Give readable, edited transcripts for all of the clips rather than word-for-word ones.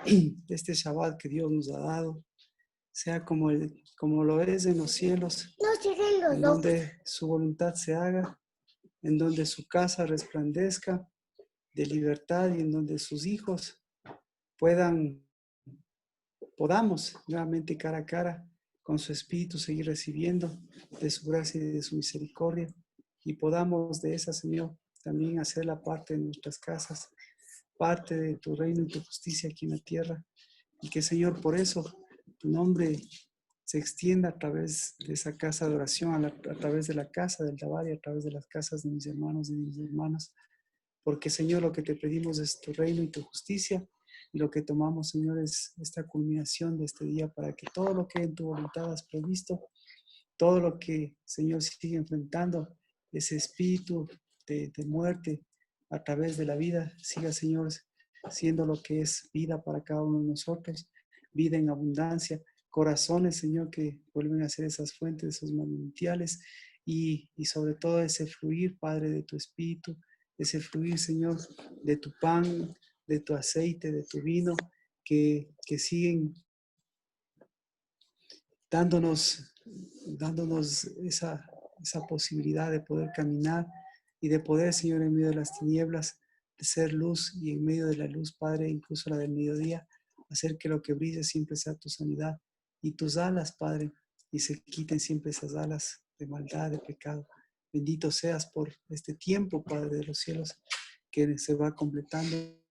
este Shabbat que Dios nos ha dado sea como lo es en los cielos, en donde su voluntad se haga, en donde su casa resplandezca de libertad y en donde sus hijos podamos nuevamente cara a cara con su espíritu seguir recibiendo de su gracia y de su misericordia, y podamos de esa, Señor, también hacer la parte de nuestras casas, parte de tu reino y tu justicia aquí en la tierra, y que, Señor, por eso tu nombre se extienda a través de esa casa de oración, a través de la casa del Dabar y a través de las casas de mis hermanos y de mis hermanas, porque, Señor, lo que te pedimos es tu reino y tu justicia, y lo que tomamos, Señor, es esta culminación de este día para que todo lo que en tu voluntad has previsto, todo lo que, Señor, sigue enfrentando ese espíritu de muerte a través de la vida, siga, Señor, siendo lo que es vida para cada uno de nosotros, vida en abundancia, corazones, Señor, que vuelven a ser esas fuentes, esos manantiales, y sobre todo ese fluir, Padre, de tu espíritu, ese fluir, Señor, de tu pan, de tu aceite, de tu vino, que siguen dándonos esa posibilidad de poder caminar y de poder, Señor, en medio de las tinieblas, de ser luz, y en medio de la luz, Padre, incluso la del mediodía, hacer que lo que brille siempre sea tu sanidad y tus alas, Padre, y se quiten siempre esas alas de maldad, de pecado. Bendito seas por este tiempo, Padre de los cielos, que se va completando.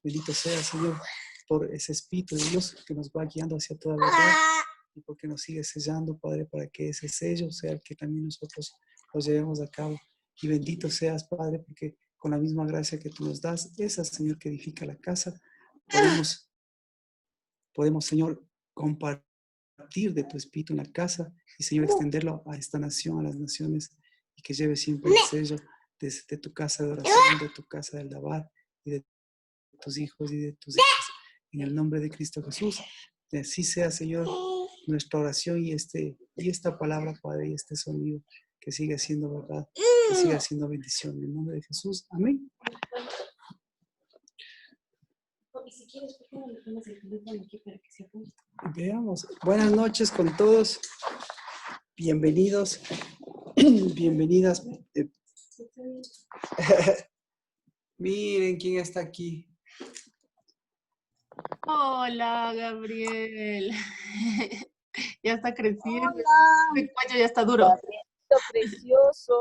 Bendito seas, Señor, por ese Espíritu de Dios que nos va guiando hacia toda verdad, y porque nos sigue sellando, Padre, para que ese sello sea el que también nosotros lo llevemos a cabo. Y bendito seas, Padre, porque con la misma gracia que tú nos das, esa, Señor, que edifica la casa, podemos, Señor, compartir de tu Espíritu en la casa y, Señor, extenderlo a esta nación, a las naciones, y que lleve siempre el sello de tu casa de oración, de tu casa del Dabar, y de tus hijos y de tus hijas. En el nombre de Cristo Jesús, que así sea, Señor, nuestra oración y esta palabra, Padre, y este sonido, que siga siendo verdad, que siga siendo bendición. En el nombre de Jesús. Amén. Y si quieres, ¿por qué no le pones el teléfono aquí para que se apunte? Veamos. Buenas noches con todos. Bienvenidos. Bienvenidas. Miren quién está aquí. Hola, Gabriel. Ya está creciendo. Hola. El cuello ya está duro. Gabrielito precioso.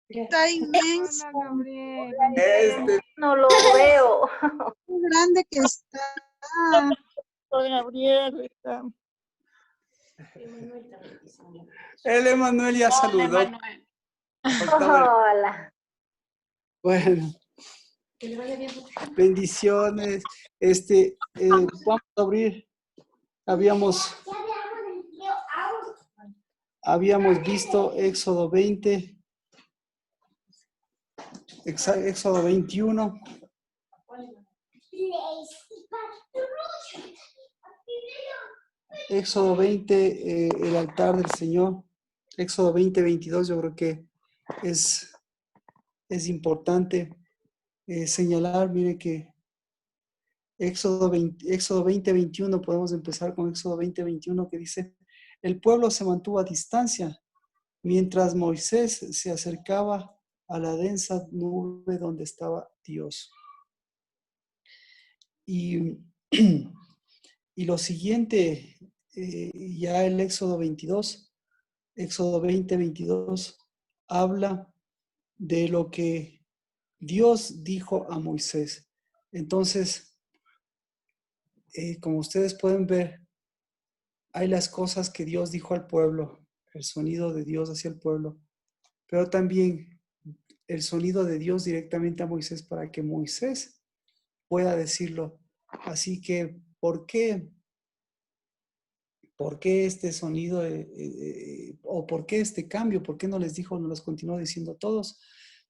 Está inmenso. Hola, Gabriel. No lo veo. Qué grande que está. Gabriel está. El Emanuel ya saludó. Emanuel. Hola. Bueno. Que le vaya bien. Bendiciones. Vamos a abrir. Habíamos visto Éxodo 20, Éxodo 21. Éxodo 20, el altar del Señor. Éxodo 20, 22, yo creo que es importante señalar, mire que Éxodo 20, 21, podemos empezar con Éxodo 20, 21, que dice: el pueblo se mantuvo a distancia mientras Moisés se acercaba a la densa nube donde estaba Dios. Y lo siguiente, ya el Éxodo 22, Éxodo 20, 22, habla de lo que Dios dijo a Moisés. Entonces, como ustedes pueden ver, hay las cosas que Dios dijo al pueblo, el sonido de Dios hacia el pueblo, pero también el sonido de Dios directamente a Moisés para que Moisés pueda decirlo. Así que, ¿por qué este sonido o por qué este cambio? ¿Por qué no les dijo, no les continuó diciendo todos?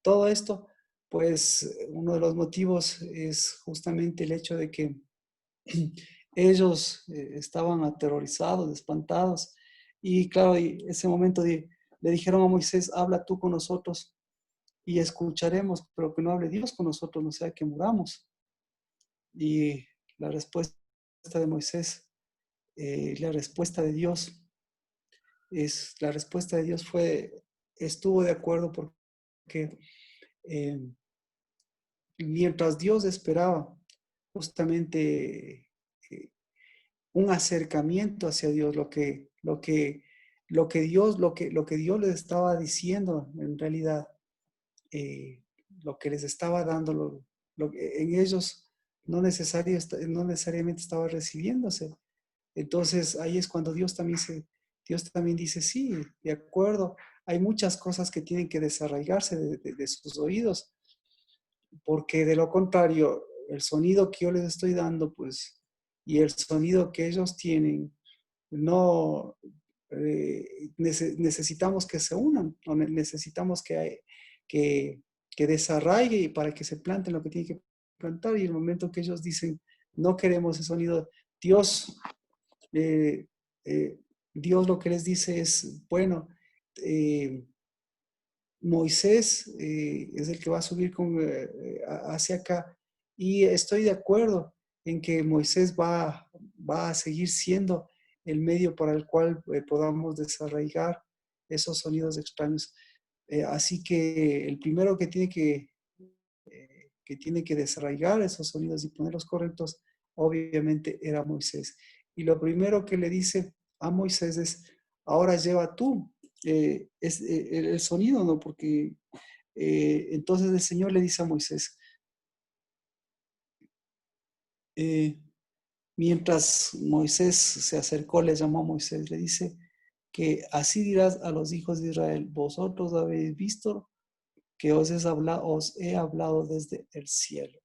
Todo esto, pues uno de los motivos es justamente el hecho de que ellos estaban aterrorizados, espantados, y claro, en ese momento le dijeron a Moisés: habla tú con nosotros y escucharemos, pero que no hable Dios con nosotros, no sea que muramos. Y la respuesta de Moisés, la respuesta de Dios, la respuesta de Dios estuvo de acuerdo porque eh, mientras Dios esperaba justamente un acercamiento hacia Dios, lo que Dios les estaba diciendo en realidad, lo que les estaba dando, lo que en ellos no necesariamente estaba recibiéndose. Entonces ahí es cuando Dios también dice, sí, de acuerdo, hay muchas cosas que tienen que desarraigarse de sus oídos, porque de lo contrario, el sonido que yo les estoy dando, pues, y el sonido que ellos tienen, no necesitamos que se unan, o necesitamos que desarraigue y para que se planten lo que tiene que plantar. Y el momento que ellos dicen, no queremos ese sonido, Dios, eh, eh, Dios lo que les dice es, bueno, Moisés es el que va a subir hacia acá. Y estoy de acuerdo en que Moisés va a seguir siendo el medio para el cual podamos desarraigar esos sonidos extraños. Así que el primero que tiene que desarraigar esos sonidos y ponerlos correctos, obviamente era Moisés. Y lo primero que le dice a Moisés es, ahora lleva tú el sonido, ¿no? Porque entonces el Señor le dice a Moisés, eh, mientras Moisés se acercó, le llamó a Moisés, le dice que así dirás a los hijos de Israel, vosotros habéis visto que os he hablado desde el cielo.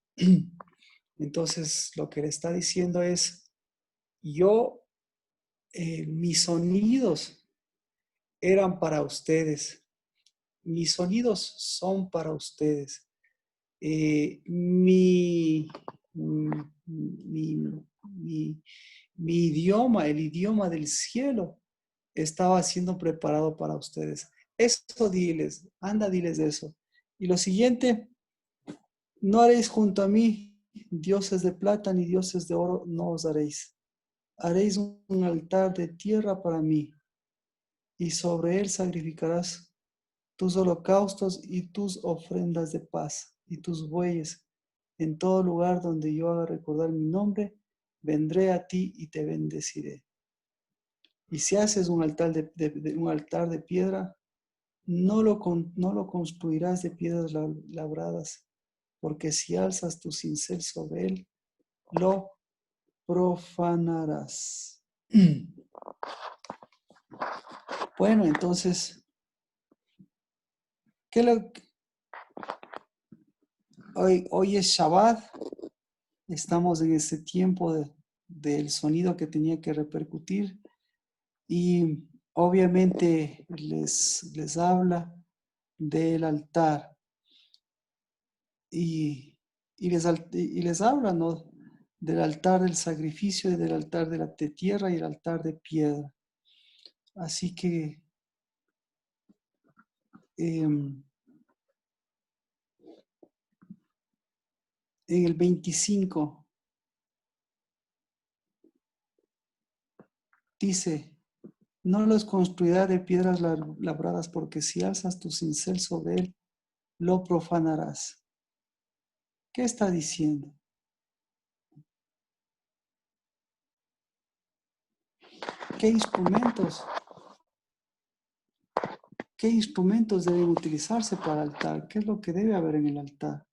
Entonces lo que le está diciendo es, mis sonidos eran para ustedes, mis sonidos son para ustedes. Mi idioma, el idioma del cielo, estaba siendo preparado para ustedes. Eso diles, anda, diles eso. Y lo siguiente, no haréis junto a mí dioses de plata ni dioses de oro, no os haréis. Haréis un altar de tierra para mí y sobre él sacrificarás tus holocaustos y tus ofrendas de paz y tus bueyes. En todo lugar donde yo haga recordar mi nombre, vendré a ti y te bendeciré. Y si haces un altar un altar de piedra, no lo construirás de piedras labradas, porque si alzas tu cincel sobre él, lo profanarás. Bueno, entonces, hoy es Shabbat, estamos en ese tiempo del sonido que tenía que repercutir y obviamente les habla del altar y les habla, ¿no? Del altar del sacrificio y del altar de tierra y el altar de piedra. Así que en el 25 dice, no los construirá de piedras labradas, porque si alzas tu cincel sobre él, lo profanarás. ¿Qué está diciendo? ¿Qué instrumentos deben utilizarse para el altar? ¿Qué es lo que debe haber en el altar?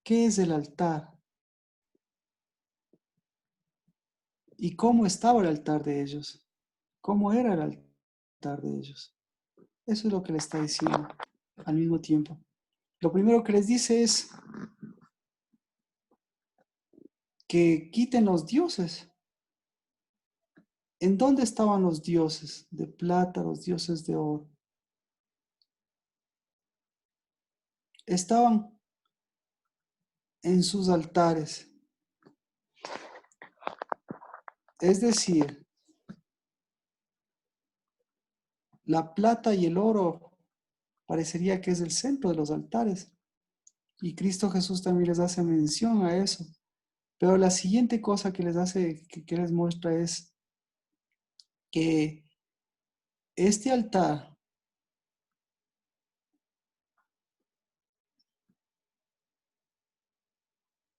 ¿Qué es el altar? ¿Y cómo estaba el altar de ellos? ¿Cómo era el altar de ellos? Eso es lo que le está diciendo al mismo tiempo. Lo primero que les dice es que quiten los dioses. ¿En dónde estaban los dioses de plata, los dioses de oro? Estaban en sus altares. Es decir, la plata y el oro parecería que es el centro de los altares. Y Cristo Jesús también les hace mención a eso. Pero la siguiente cosa que les hace, que les muestra es que este altar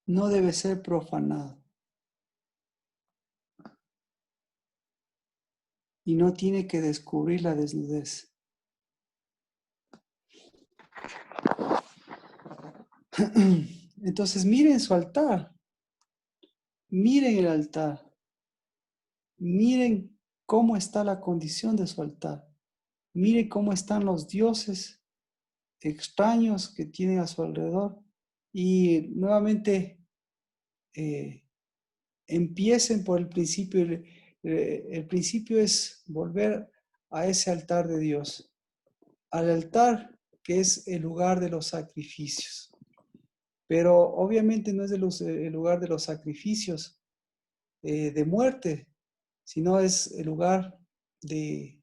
no debe ser profanado y no tiene que descubrir la desnudez. Entonces miren su altar, miren el altar, miren cómo está la condición de su altar, miren cómo están los dioses extraños que tienen a su alrededor y nuevamente empiecen por el principio. El principio es volver a ese altar de Dios, al altar que es el lugar de los sacrificios. Pero obviamente no es el lugar de los sacrificios de muerte, sino es el lugar de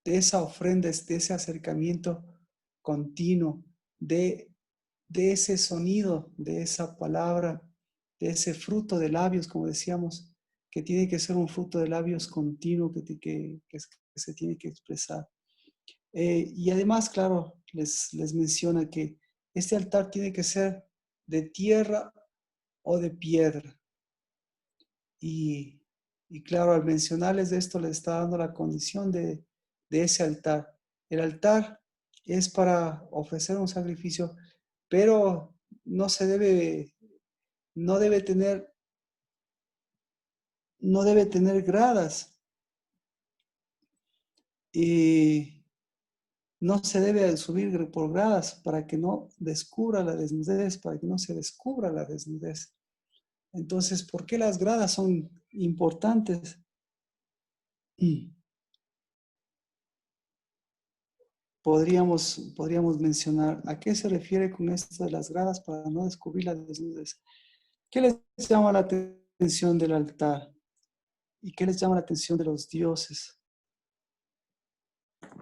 esa ofrenda, de ese acercamiento continuo, de ese sonido, de esa palabra, de ese fruto de labios, como decíamos, que tiene que ser un fruto de labios continuo que se tiene que expresar. Y además, claro, les menciona que este altar tiene que ser de tierra o de piedra. Y claro, al mencionarles esto, les está dando la condición de ese altar. El altar es para ofrecer un sacrificio, pero no debe tener gradas y no se debe subir por gradas para que no descubra la desnudez, para que no se descubra la desnudez. Entonces, ¿por qué las gradas son importantes? Podríamos mencionar a qué se refiere con esto de las gradas para no descubrir la desnudez. ¿Qué les llama la atención del altar? ¿Y qué les llama la atención de los dioses?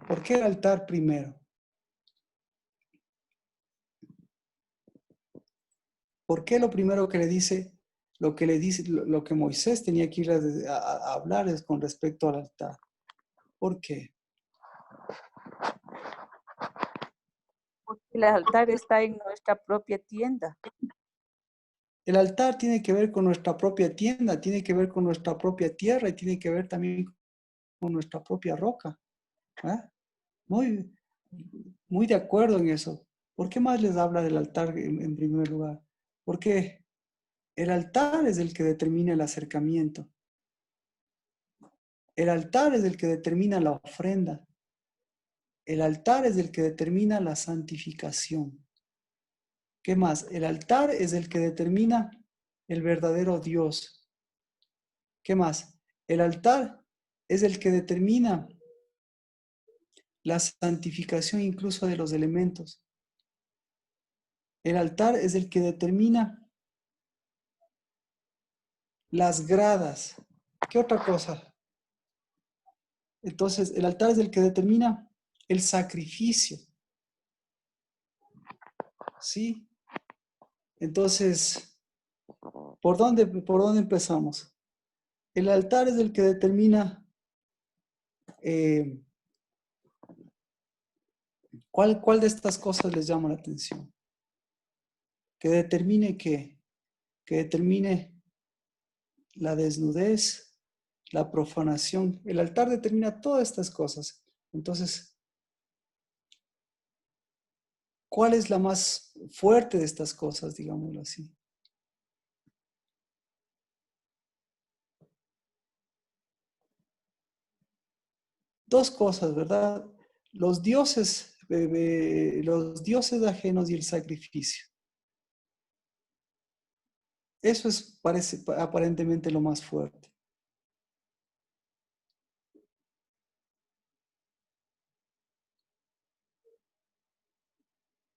¿Por qué el altar primero? ¿Por qué lo primero que le dice, lo que Moisés tenía que ir a hablar es con respecto al altar? ¿Por qué? Porque el altar está en nuestra propia tienda. El altar tiene que ver con nuestra propia tienda, tiene que ver con nuestra propia tierra y tiene que ver también con nuestra propia roca. ¿Eh? Muy, muy de acuerdo en eso. ¿Por qué más les habla del altar en primer lugar? Porque el altar es el que determina el acercamiento. El altar es el que determina la ofrenda. El altar es el que determina la santificación. ¿Qué más? El altar es el que determina el verdadero Dios. ¿Qué más? El altar es el que determina la santificación incluso de los elementos. El altar es el que determina las gradas. ¿Qué otra cosa? Entonces, el altar es el que determina el sacrificio. ¿Sí? Entonces, ¿por dónde empezamos? El altar es el que determina ¿cuál de estas cosas les llama la atención? Que determine qué, que determine la desnudez, la profanación. El altar determina todas estas cosas. Entonces, ¿cuál es la más fuerte de estas cosas, digámoslo así? Dos cosas, ¿verdad? Los dioses ajenos y el sacrificio. Eso parece aparentemente lo más fuerte.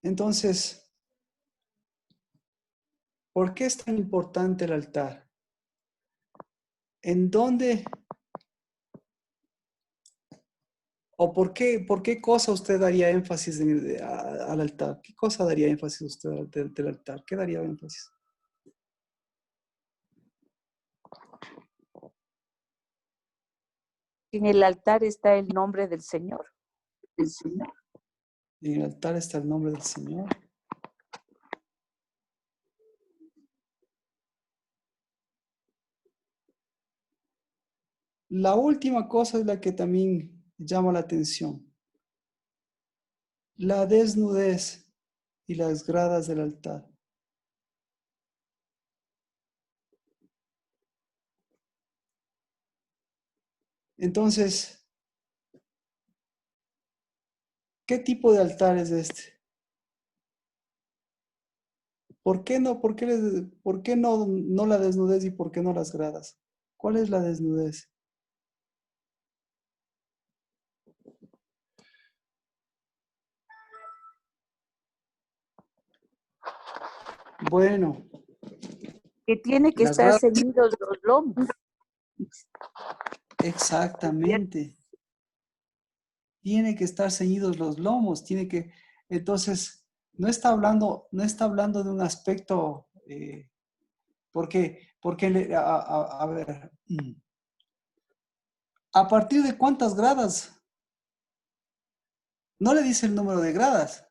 Entonces, ¿por qué es tan importante el altar? ¿En dónde o por qué cosa usted daría énfasis al altar? ¿Qué cosa daría énfasis usted del altar? ¿Qué daría énfasis? En el altar está el nombre del Señor. En el altar está el nombre del Señor. La última cosa es la que también llama la atención. La desnudez y las gradas del altar. Entonces, ¿qué tipo de altar es este? ¿Por qué no? ¿Por qué no la desnudez y por qué no las gradas? ¿Cuál es la desnudez? Bueno, Que tiene que las estar gradas, ceñidos los lomos. exactamente. Tiene que estar ceñidos los lomos, entonces, no está hablando de un aspecto, a ver, ¿a partir de cuántas gradas? No le dice el número de gradas.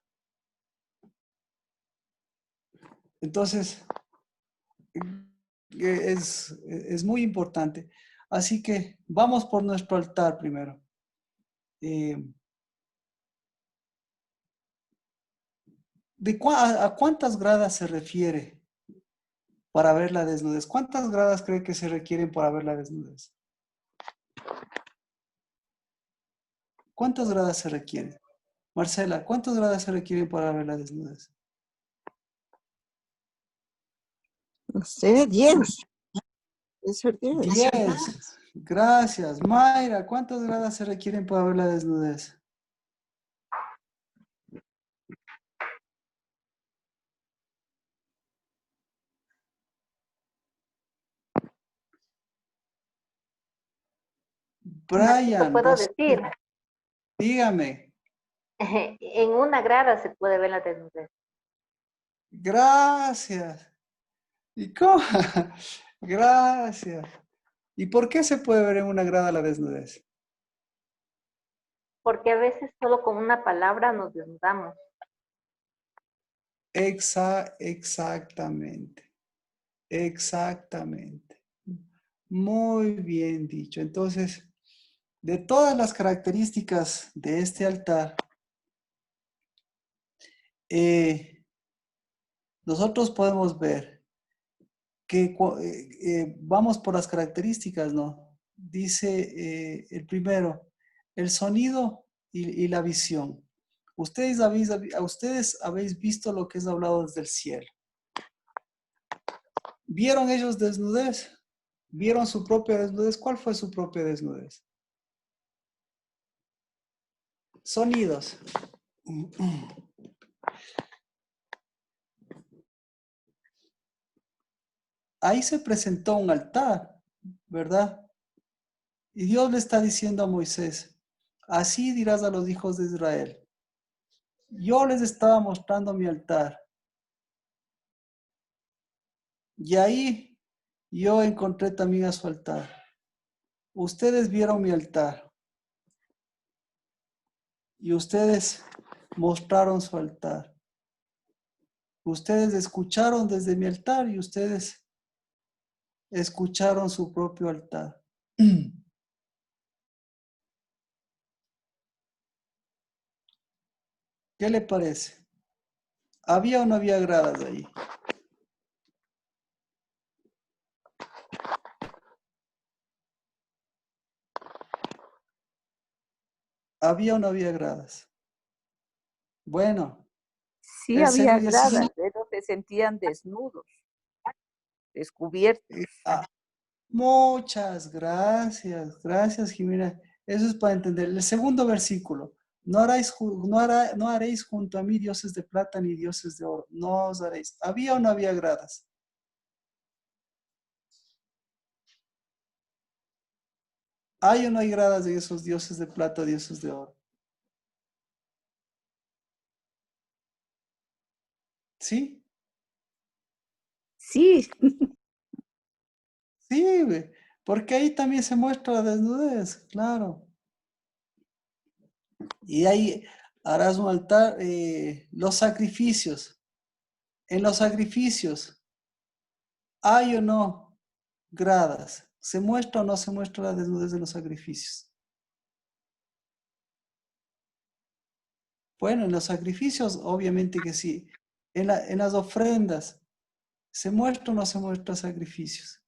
Entonces, es muy importante. Así que vamos por nuestro altar primero. Eh, ¿A cuántas gradas se refiere para ver la desnudez? ¿Cuántas gradas cree que se requieren para ver la desnudez? ¿Cuántas gradas se requieren? Marcela, ¿cuántas gradas se requieren para ver la desnudez? No sé, 10. Es ser 10. 10. Gracias. Mayra, ¿cuántas gradas se requieren para ver la desnudez? Marquito, Brian, puedo decir, dígame. en una grada se puede ver la desnudez. Gracias. ¿Y cómo? Gracias. ¿Y por qué se puede ver en una grada la desnudez? Porque a veces solo con una palabra nos desnudamos. Exactamente. Exactamente. Muy bien dicho. Entonces, de todas las características de este altar, nosotros podemos ver que vamos por las características, ¿no? Dice el primero, el sonido y la visión. Ustedes habéis visto lo que es hablado desde el cielo. ¿Vieron ellos desnudez? ¿Vieron su propia desnudez? ¿Cuál fue su propia desnudez? Sonidos. Ahí se presentó un altar, ¿verdad? Y Dios le está diciendo a Moisés, así dirás a los hijos de Israel, yo les estaba mostrando mi altar. Y ahí yo encontré también a su altar. Ustedes vieron mi altar. Y ustedes mostraron su altar. Ustedes escucharon desde mi altar y ustedes escucharon su propio altar. ¿Qué le parece? ¿Había o no había gradas ahí? ¿Había o no había gradas? Bueno, Sí el había Señor gradas, Jesús... pero se sentían desnudos, descubiertos. Muchas gracias, gracias Jimena. Eso es para entender. El segundo versículo. No haréis junto a mí dioses de plata ni dioses de oro. No os haréis. ¿Había o no había gradas? ¿Hay o no hay gradas de esos dioses de plata, dioses de oro? ¿Sí? Sí, Sí, güey. Porque ahí también se muestra la desnudez, claro. Y ahí harás un altar, los sacrificios. En los sacrificios, ¿hay o no gradas? ¿Se muestra o no se muestra la desnudez de los sacrificios? Bueno, en los sacrificios, obviamente que sí. En las ofrendas, ¿se muestra o no se muestra sacrificios?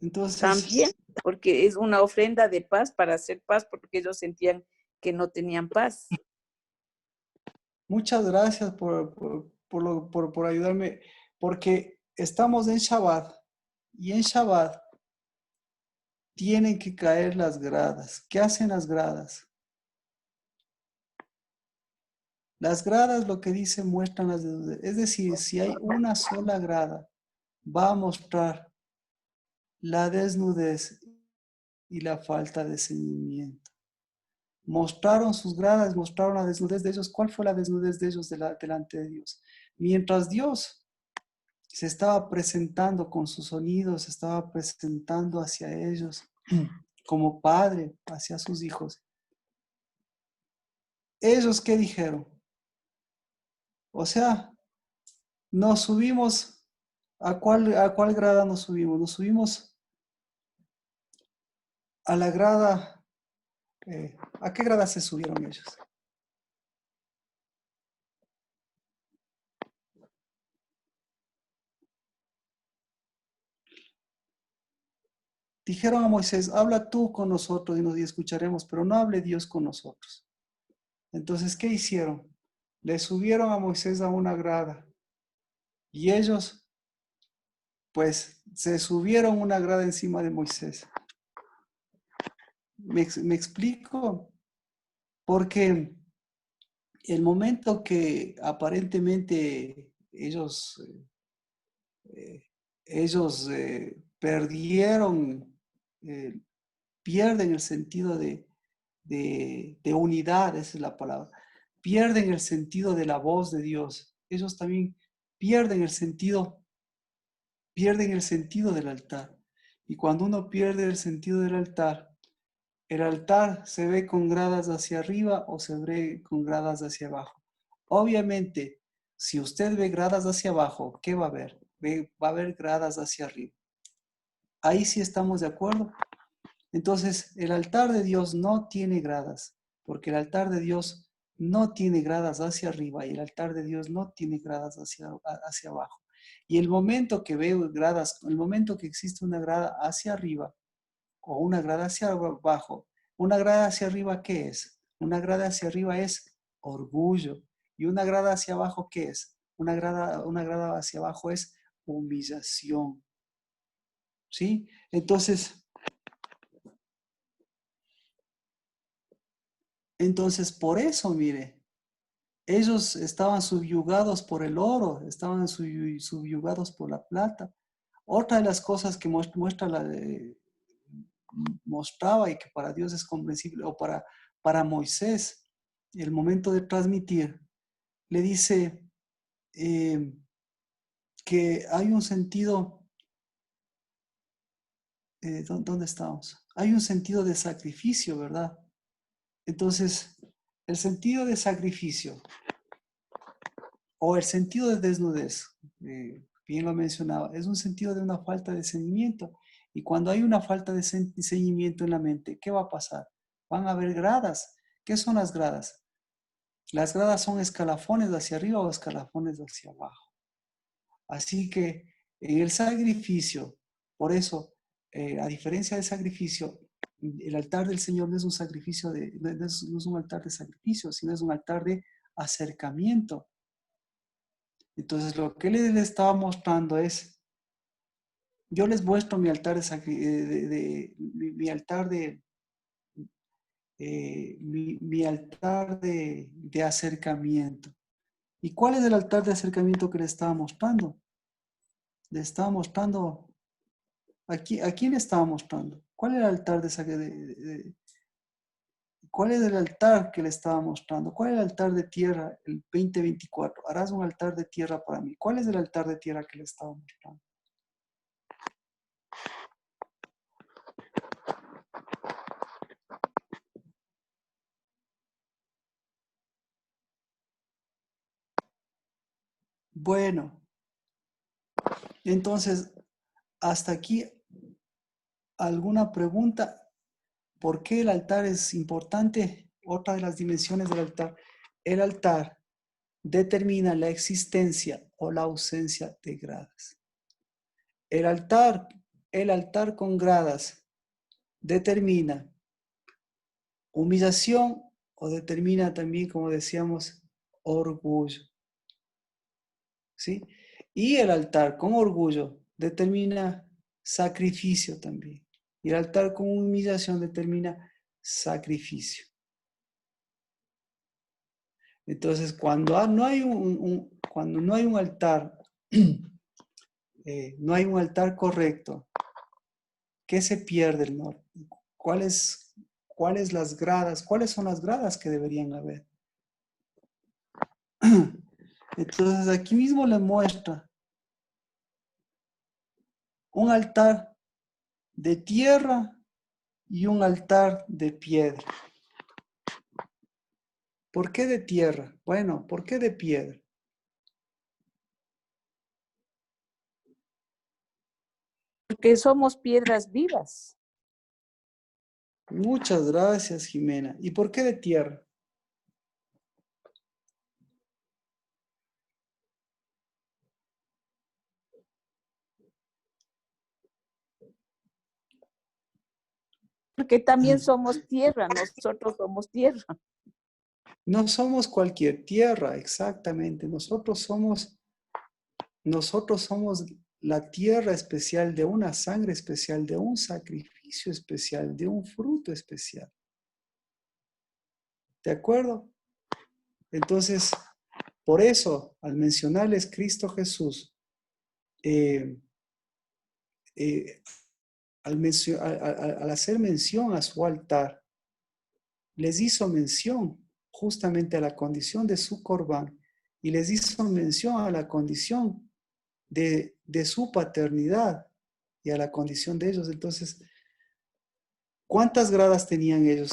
Entonces, También, porque es una ofrenda de paz para hacer paz, porque ellos sentían que no tenían paz. muchas gracias por ayudarme, porque estamos en Shabbat y en Shabbat tienen que caer las gradas. ¿Qué hacen las gradas? Las gradas lo que dicen muestran las desnudez. Es decir, si hay una sola grada, va a mostrar la desnudez y la falta de ceñimiento. Mostraron sus gradas, mostraron la desnudez de ellos. ¿Cuál fue la desnudez de ellos delante de Dios? Mientras Dios se estaba presentando con sus sonidos, se estaba presentando hacia ellos como padre hacia sus hijos. ¿Ellos qué dijeron? O sea, nos subimos, ¿a cuál grada nos subimos? Nos subimos a la grada, ¿a qué grada se subieron ellos? Dijeron a Moisés, habla tú con nosotros y nos escucharemos, pero no hable Dios con nosotros. Entonces, ¿qué hicieron? Le subieron a Moisés a una grada y ellos, pues, se subieron una grada encima de Moisés. ¿Me explico? Porque el momento que aparentemente ellos perdieron, eh, pierden el sentido de unidad, esa es la palabra, pierden el sentido de la voz de Dios. Ellos también pierden el sentido del altar. Y cuando uno pierde el sentido del altar, el altar se ve con gradas hacia arriba o se ve con gradas hacia abajo. Obviamente, si usted ve gradas hacia abajo, ¿qué va a ver? Va a haber gradas hacia arriba. Ahí sí estamos de acuerdo. Entonces, el altar de Dios no tiene gradas, porque el altar de Dios no tiene gradas hacia arriba y el altar de Dios no tiene gradas hacia abajo. Y el momento que veo gradas, el momento que existe una grada hacia arriba o una grada hacia abajo, una grada hacia arriba, ¿qué es? Una grada hacia arriba es orgullo. Y una grada hacia abajo, ¿qué es? Una grada hacia abajo es humillación. ¿Sí? Entonces, por eso, mire, ellos estaban subyugados por el oro, estaban subyugados por la plata. Otra de las cosas que mostraba y que para Dios es comprensible, o para Moisés, el momento de transmitir, le dice que hay un sentido, ¿dónde estamos? Hay un sentido de sacrificio, ¿verdad? Entonces, el sentido de sacrificio o el sentido de desnudez, bien lo mencionaba, es un sentido de una falta de ceñimiento. Y cuando hay una falta de ceñimiento en la mente, ¿qué va a pasar? Van a haber gradas. ¿Qué son las gradas? Las gradas son escalafones hacia arriba o escalafones hacia abajo. Así que en el sacrificio, por eso, a diferencia del sacrificio, el altar del Señor no es un sacrificio no es un altar de sacrificio, sino es un altar de acercamiento. Entonces, lo que él les estaba mostrando es, yo les muestro mi altar mi altar mi altar de acercamiento. ¿Y cuál es el altar de acercamiento que le estaba mostrando? Le estaba mostrando, ¿a quién le estaba mostrando? ¿Cuál era el altar ¿Cuál es el altar que le estaba mostrando? ¿Cuál es el altar de tierra el 2024? Harás un altar de tierra para mí. ¿Cuál es el altar de tierra que le estaba mostrando? Bueno, entonces, hasta aquí, ¿alguna pregunta? ¿Por qué el altar es importante? Otra de las dimensiones del altar. El altar determina la existencia o la ausencia de gradas. El altar con gradas determina humillación o determina también, como decíamos, orgullo. ¿Sí? Y el altar con orgullo determina sacrificio también. Y el altar con humillación determina sacrificio. Entonces, cuando no hay cuando no hay un altar, no hay un altar correcto, ¿qué se pierde, no? ¿Cuáles las gradas? ¿Cuáles son las gradas que deberían haber? Entonces, aquí mismo le muestra un altar de tierra y un altar de piedra. ¿Por qué de tierra? Bueno, ¿por qué de piedra? Porque somos piedras vivas. Muchas gracias, Jimena. ¿Y por qué de tierra? Porque también somos tierra, nosotros somos tierra. No somos cualquier tierra, exactamente. Nosotros somos la tierra especial de una sangre especial, de un sacrificio especial, de un fruto especial. ¿De acuerdo? Entonces, por eso, al mencionarles Cristo Jesús, al hacer mención a su altar, les hizo mención justamente a la condición de su corbán y les hizo mención a la condición de su paternidad y a la condición de ellos. Entonces, ¿cuántas gradas tenían ellos?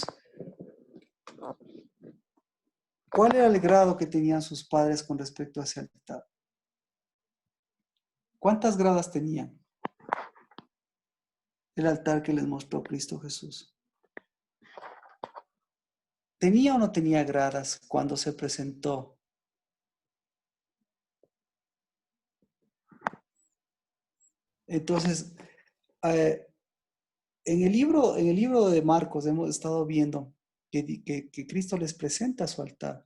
¿Cuál era el grado que tenían sus padres con respecto a ese altar? ¿Cuántas gradas tenían el altar que les mostró Cristo Jesús? ¿Tenía o no tenía gradas cuando se presentó? Entonces, en el libro de Marcos hemos estado viendo que Cristo les presenta su altar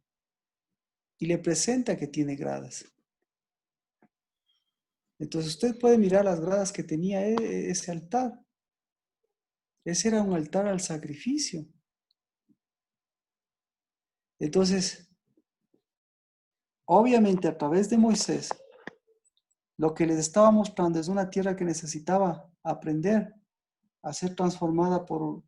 y le presenta que tiene gradas. Entonces usted puede mirar las gradas que tenía ese altar. Ese era un altar al sacrificio. Entonces, obviamente a través de Moisés, lo que les estaba mostrando es una tierra que necesitaba aprender a ser transformada por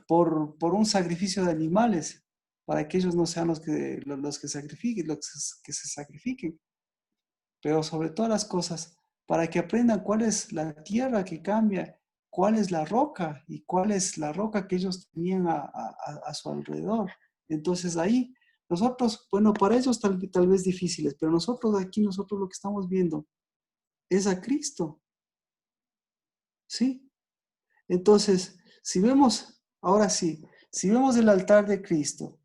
un sacrificio de animales, para que ellos no sean los que se sacrifiquen. Pero sobre todas las cosas, para que aprendan cuál es la tierra que cambia, cuál es la roca y cuál es la roca que ellos tenían a su alrededor. Entonces ahí nosotros, bueno, para ellos tal vez difíciles, pero nosotros lo que estamos viendo es a Cristo. ¿Sí? Entonces, si vemos, ahora sí, si vemos el altar de Cristo,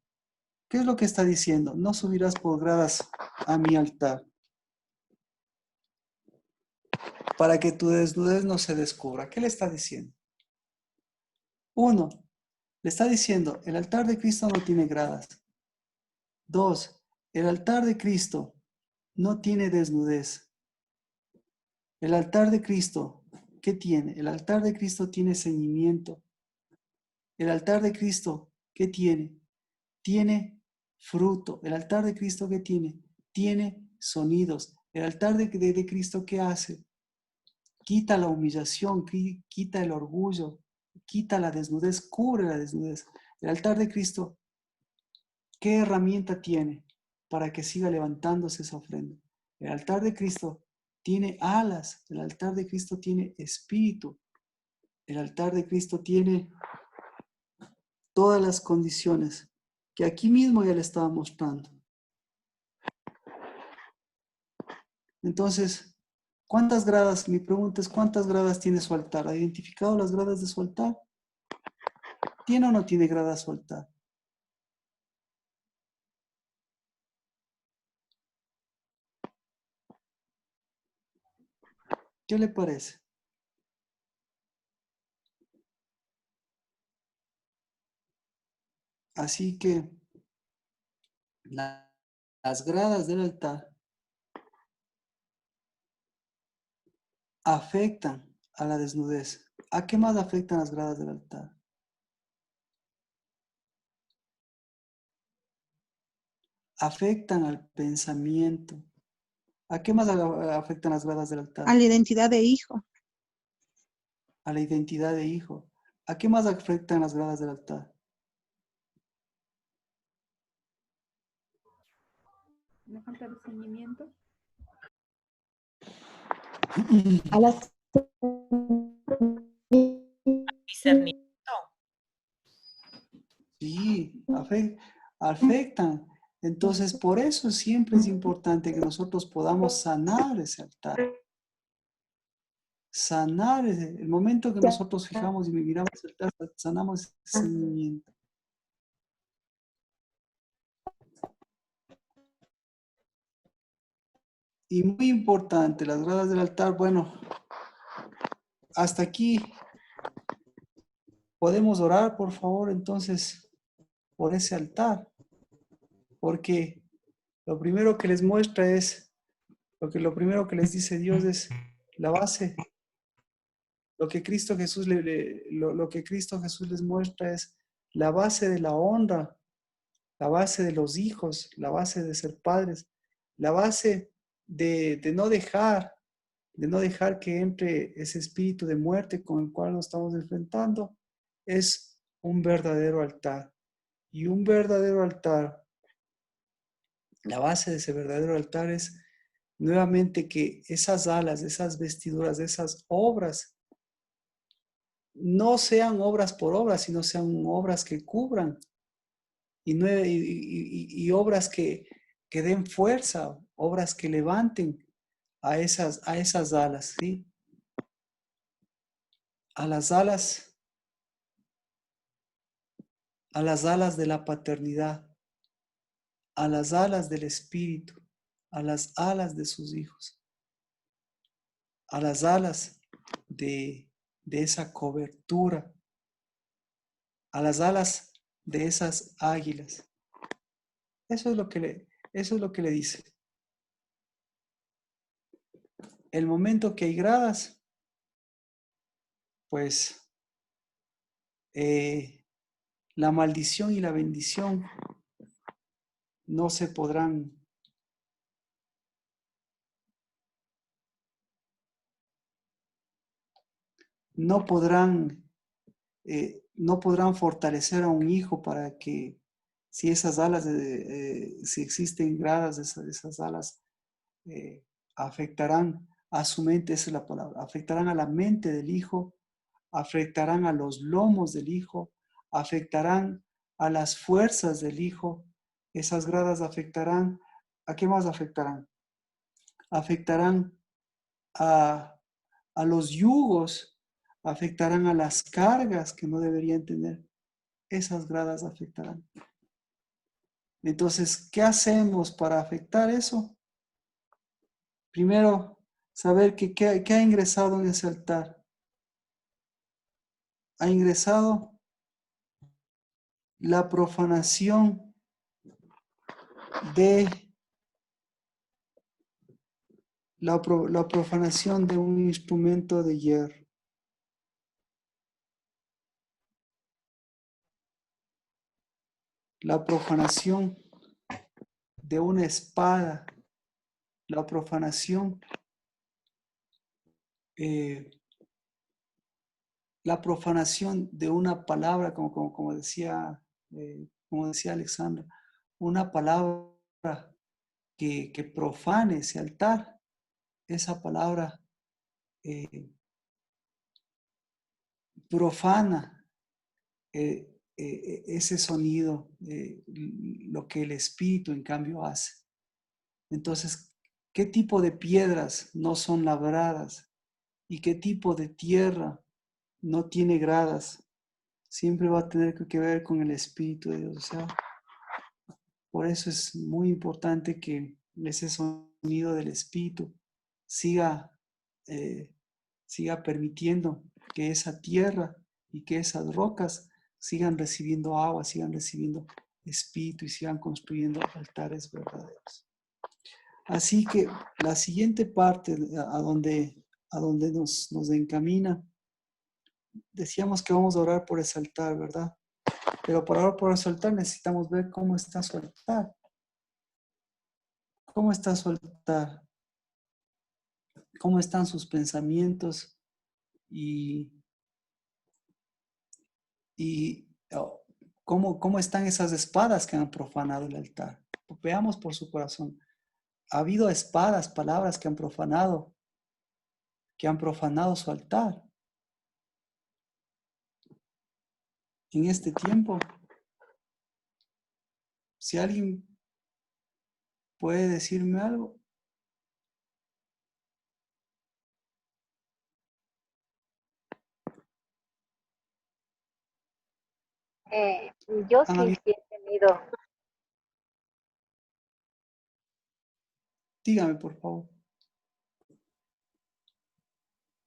¿qué es lo que está diciendo? No subirás por gradas a mi altar, para que tu desnudez no se descubra. ¿Qué le está diciendo? Uno, le está diciendo, el altar de Cristo no tiene gradas. Dos, el altar de Cristo no tiene desnudez. El altar de Cristo, ¿qué tiene? El altar de Cristo tiene ceñimiento. El altar de Cristo, ¿qué tiene? Tiene fruto. El altar de Cristo, ¿qué tiene? Tiene sonidos. El altar de Cristo, ¿qué hace? Quita la humillación, quita el orgullo, quita la desnudez, cubre la desnudez. El altar de Cristo, ¿qué herramienta tiene para que siga levantándose esa ofrenda? El altar de Cristo tiene alas, el altar de Cristo tiene espíritu, el altar de Cristo tiene todas las condiciones que aquí mismo ya le estaba mostrando. Entonces, ¿cuántas gradas? Mi pregunta es, ¿cuántas gradas tiene su altar? ¿Ha identificado las gradas de su altar? ¿Tiene o no tiene gradas su altar? ¿Qué le parece? Así que las gradas del altar afectan a la desnudez. ¿A qué más afectan las gradas del altar? Afectan al pensamiento. ¿A qué más afectan las gradas del altar? A la identidad de hijo. A la identidad de hijo. ¿A qué más afectan las gradas del altar? ¿No falta discernimiento? A la Discernimiento. Sí, afectan. Entonces, por eso siempre es importante que nosotros podamos sanar ese altar. Sanar el momento que nosotros fijamos y miramos el altar, sanamos ese sentimiento. Y muy importante, las gradas del altar, bueno, hasta aquí podemos orar, por favor, entonces, por ese altar. Porque lo primero que les muestra es, lo primero que les dice Dios es la base. Lo que Cristo Jesús lo que Cristo Jesús les muestra es la base de la honra, la base de los hijos, la base de ser padres, la base de no dejar que entre ese espíritu de muerte con el cual nos estamos enfrentando, es un verdadero altar. Y un verdadero altar, la base de ese verdadero altar es nuevamente que esas alas, esas vestiduras, esas obras, no sean obras por obras, sino sean obras que cubran y obras que den fuerza, obras que levanten a esas alas, ¿sí? A las alas de la paternidad, a las alas del Espíritu, a las alas de sus hijos, a las alas de esa cobertura, a las alas de esas águilas. Eso es lo que le dice. El momento que hay gradas, pues la maldición y la bendición no se podrán no podrán fortalecer a un hijo para que si esas alas si existen gradas esas alas afectarán a su mente, esa es la palabra, afectarán a la mente del hijo, afectarán a los lomos del hijo, afectarán a las fuerzas del hijo. Esas gradas afectarán, ¿a qué más afectarán? Afectarán a los yugos, afectarán a las cargas que no deberían tener. Esas gradas afectarán. Entonces, ¿qué hacemos para afectar eso? Primero, saber qué ha ingresado en ese altar. Ha ingresado la profanación de la profanación de un instrumento de hierro. La profanación de una espada. La profanación la profanación de una palabra, como decía Alexandra, una palabra que profane ese altar, esa palabra profana ese sonido, lo que el Espíritu en cambio hace. Entonces, ¿qué tipo de piedras no son labradas? ¿Y qué tipo de tierra no tiene gradas? Siempre va a tener que ver con el Espíritu de Dios. O sea, por eso es muy importante que ese sonido del Espíritu siga, siga permitiendo que esa tierra y que esas rocas sigan recibiendo agua, sigan recibiendo Espíritu y sigan construyendo altares verdaderos. Así que la siguiente parte a donde nos encamina, decíamos que vamos a orar por ese altar, ¿verdad? Pero para orar por ese altar necesitamos ver cómo está su altar. ¿Cómo está su altar? ¿Cómo están sus pensamientos? Y cómo están esas espadas que han profanado el altar. Veamos por su corazón. Ha habido espadas, palabras que han profanado su altar. En este tiempo, si alguien puede decirme algo. Yo Han sí, habido- sí he tenido, Dígame, por favor.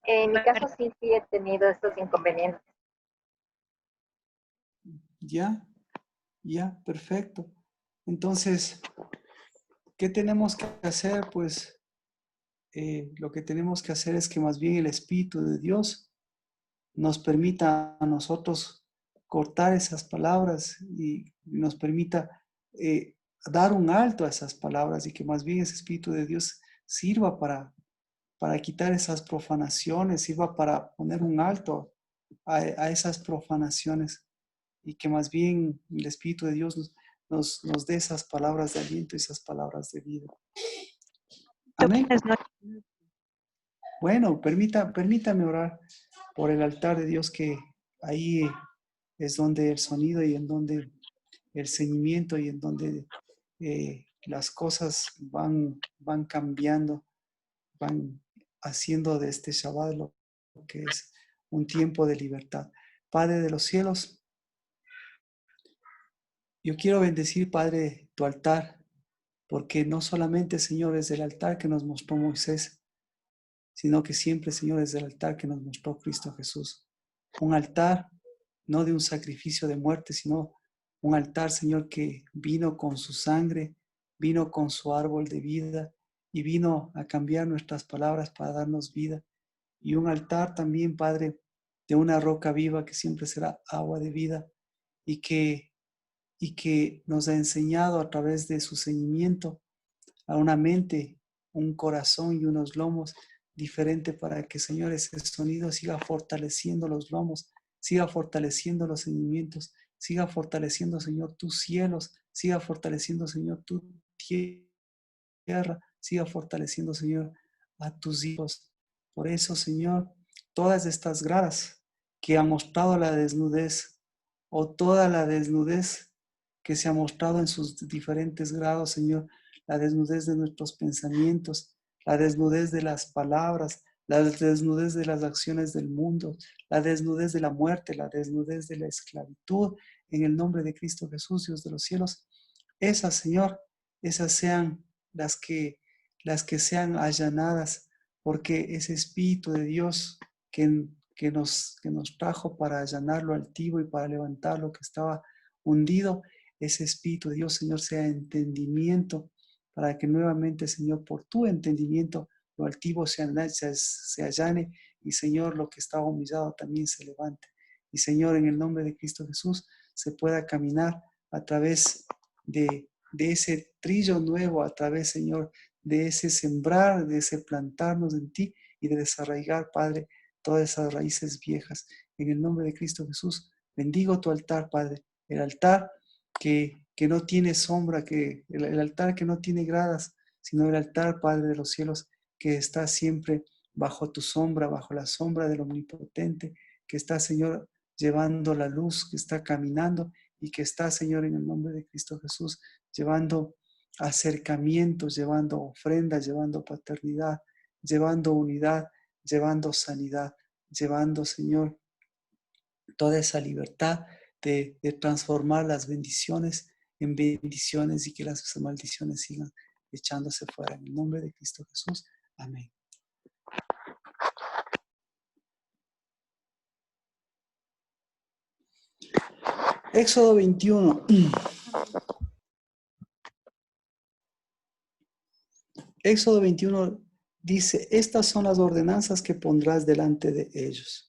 en mi caso sí, sí he tenido estos inconvenientes. Ya, perfecto. Entonces, ¿qué tenemos que hacer? Pues lo que tenemos que hacer es que más bien el Espíritu de Dios nos permita a nosotros cortar esas palabras y nos permita dar un alto a esas palabras y que más bien ese Espíritu de Dios sirva para quitar esas profanaciones, sirva para poner un alto a esas profanaciones y que más bien el Espíritu de Dios nos dé esas palabras de aliento y esas palabras de vida. Amén. Bueno, permítame orar por el altar de Dios, que ahí es donde el sonido y en donde el seguimiento y en donde las cosas van cambiando, van haciendo de este Shabbat lo que es un tiempo de libertad. Padre de los cielos, yo quiero bendecir, Padre, tu altar, porque no solamente, Señor, es el altar que nos mostró Moisés, sino que siempre, Señor, es el altar que nos mostró Cristo Jesús. Un altar no de un sacrificio de muerte, sino un altar, Señor, que vino con su sangre, vino con su árbol de vida y vino a cambiar nuestras palabras para darnos vida. Y un altar también, Padre, de una roca viva que siempre será agua de vida y que nos ha enseñado a través de su seguimiento a una mente, un corazón y unos lomos diferente para que, Señor, ese sonido siga fortaleciendo los lomos, siga fortaleciendo los seguimientos, siga fortaleciendo, Señor, tus cielos, siga fortaleciendo, Señor, tu tierra, siga fortaleciendo, Señor, a tus hijos. Por eso, Señor, todas estas gradas que han mostrado la desnudez o toda la desnudez que se ha mostrado en sus diferentes grados, Señor, la desnudez de nuestros pensamientos, la desnudez de las palabras, la desnudez de las acciones del mundo, la desnudez de la muerte, la desnudez de la esclavitud, en el nombre de Cristo Jesús, Dios de los cielos. Esas, Señor, esas sean las que sean allanadas, porque ese Espíritu de Dios que nos trajo para allanar lo altivo y para levantar lo que estaba hundido, ese Espíritu de Dios, Señor, sea entendimiento, para que nuevamente, Señor, por tu entendimiento, lo altivo se allane y, Señor, lo que estaba humillado también se levante. Y, Señor, en el nombre de Cristo Jesús, se pueda caminar a través de ese trillo nuevo, a través, Señor, de ese sembrar, de ese plantarnos en ti y de desarraigar, Padre, todas esas raíces viejas. en el nombre de Cristo Jesús. Bendigo tu altar, Padre, el altar que no tiene sombra, el altar que no tiene gradas, sino el altar, Padre de los cielos, que está siempre bajo tu sombra, bajo la sombra del Omnipotente, que está, Señor, llevando la luz, que está caminando y que está, Señor, en el nombre de Cristo Jesús, llevando acercamientos, llevando ofrendas, llevando paternidad, llevando unidad, llevando sanidad, llevando, Señor, toda esa libertad de transformar las bendiciones en bendiciones y que las maldiciones sigan echándose fuera. En el nombre de Cristo Jesús. Amén. Éxodo 21. Éxodo 21 dice, estas son las ordenanzas que pondrás delante de ellos.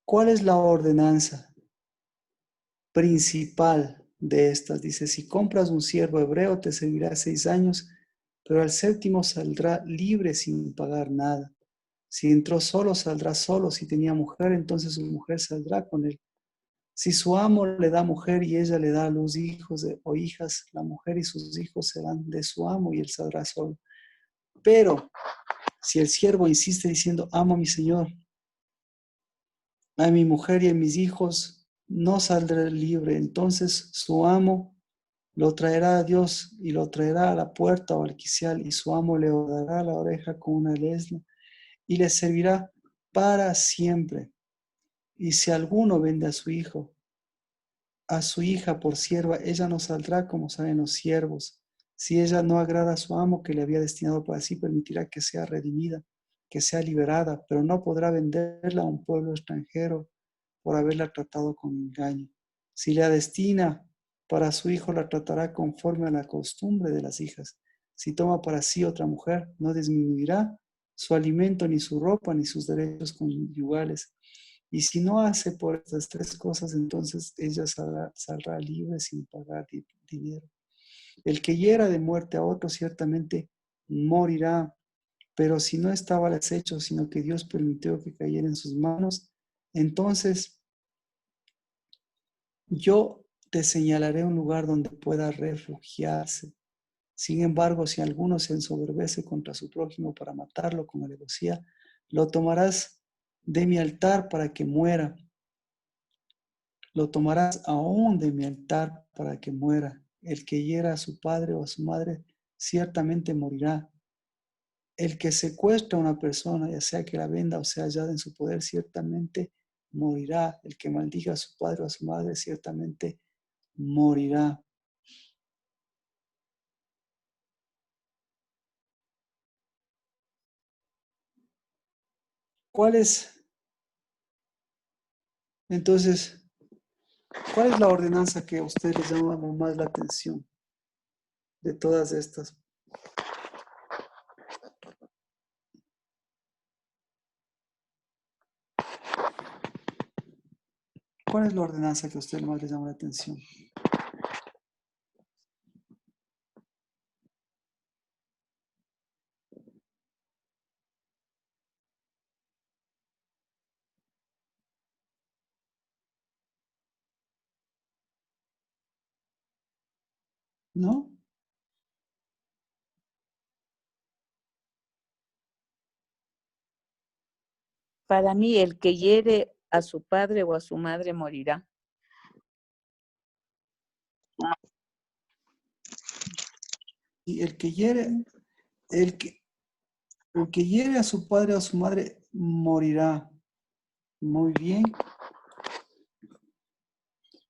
¿Cuál es la ordenanza principal de estas? Dice, si compras un siervo hebreo te servirá 6 años, pero al 7º saldrá libre sin pagar nada. Si entró solo, saldrá solo. Si tenía mujer, entonces su mujer saldrá con él. Si su amo le da mujer y ella le da a luz hijos o hijas, la mujer y sus hijos serán de su amo y él saldrá solo. Pero si el siervo insiste diciendo, amo a mi señor, a mi mujer y a mis hijos, no saldrá libre. Entonces su amo lo traerá a Dios y lo traerá a la puerta o al quicial y su amo le dará la oreja con una lesna y le servirá para siempre. Y si alguno vende a su hijo, a su hija por sierva, ella no saldrá como salen los siervos. Si ella no agrada a su amo que le había destinado para sí, permitirá que sea redimida, que sea liberada, pero no podrá venderla a un pueblo extranjero por haberla tratado con engaño. Si la destina para su hijo, la tratará conforme a la costumbre de las hijas. Si toma para sí otra mujer, no disminuirá su alimento, ni su ropa, ni sus derechos conyugales. Y si no hace por estas 3 cosas, entonces ella saldrá libre sin pagar dinero. El que hiera de muerte a otro ciertamente morirá, pero si no estaba al acecho, sino que Dios permitió que cayera en sus manos, entonces yo te señalaré un lugar donde pueda refugiarse. Sin embargo, si alguno se ensoberbece contra su prójimo para matarlo con alevosía, lo tomarás de mi altar para que muera. Lo tomarás aún de mi altar para que muera. El que hiera a su padre o a su madre ciertamente morirá. El que secuestra a una persona, ya sea que la venda o sea hallada en su poder, ciertamente morirá. El que maldiga a su padre o a su madre ciertamente morirá. ¿Cuál es? Entonces, ¿cuál es la ordenanza que a usted les llama más la atención de todas estas? ¿Cuál es la ordenanza que a usted más le llama la atención? ¿No? Para mí, el que hiere a su padre o a su madre morirá. Y el que hiere, el que, el que hiere a su padre o a su madre morirá. Muy bien.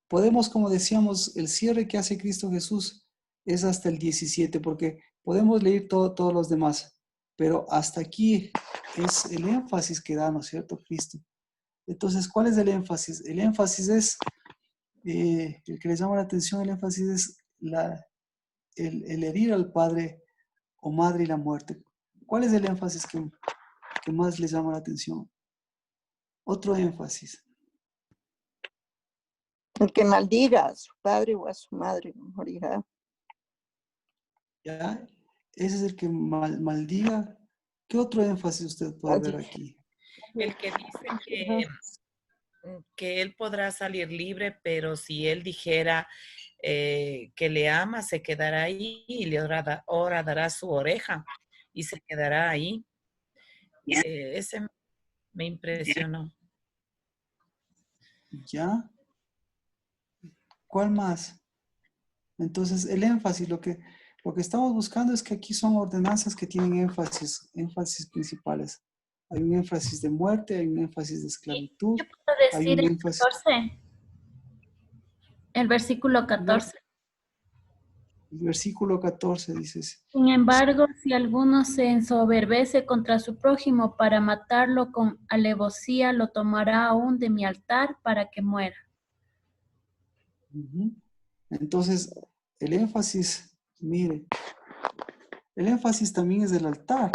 Podemos, como decíamos, el cierre que hace Cristo Jesús es hasta el 17, porque podemos leer todos los demás, pero hasta aquí es el énfasis que da, ¿no es cierto?, Cristo. Entonces, ¿cuál es el énfasis? El énfasis es, el que les llama la atención, el énfasis es el herir al padre o madre y la muerte. ¿Cuál es el énfasis que más les llama la atención? Otro énfasis. El que maldiga a su padre o a su madre morirá. ¿Ya? Ese es el que maldiga ¿Qué otro énfasis usted puede ver Oye. aquí? El que dice que él podrá salir libre, pero si él dijera que le ama, se quedará ahí y le horadará su oreja y se quedará ahí. Ese me impresionó. ¿Ya? ¿Cuál más? Entonces, el énfasis, lo que estamos buscando es que aquí son ordenanzas que tienen énfasis principales. Hay un énfasis de muerte, hay un énfasis de esclavitud, ¿Qué puedo hay decir un el énfasis... 14? El versículo 14. El versículo 14 dice, Sin embargo, si alguno se ensoberbece contra su prójimo para matarlo con alevosía, lo tomará aún de mi altar para que muera. ujú. Entonces, el énfasis, mire, el énfasis también es del altar.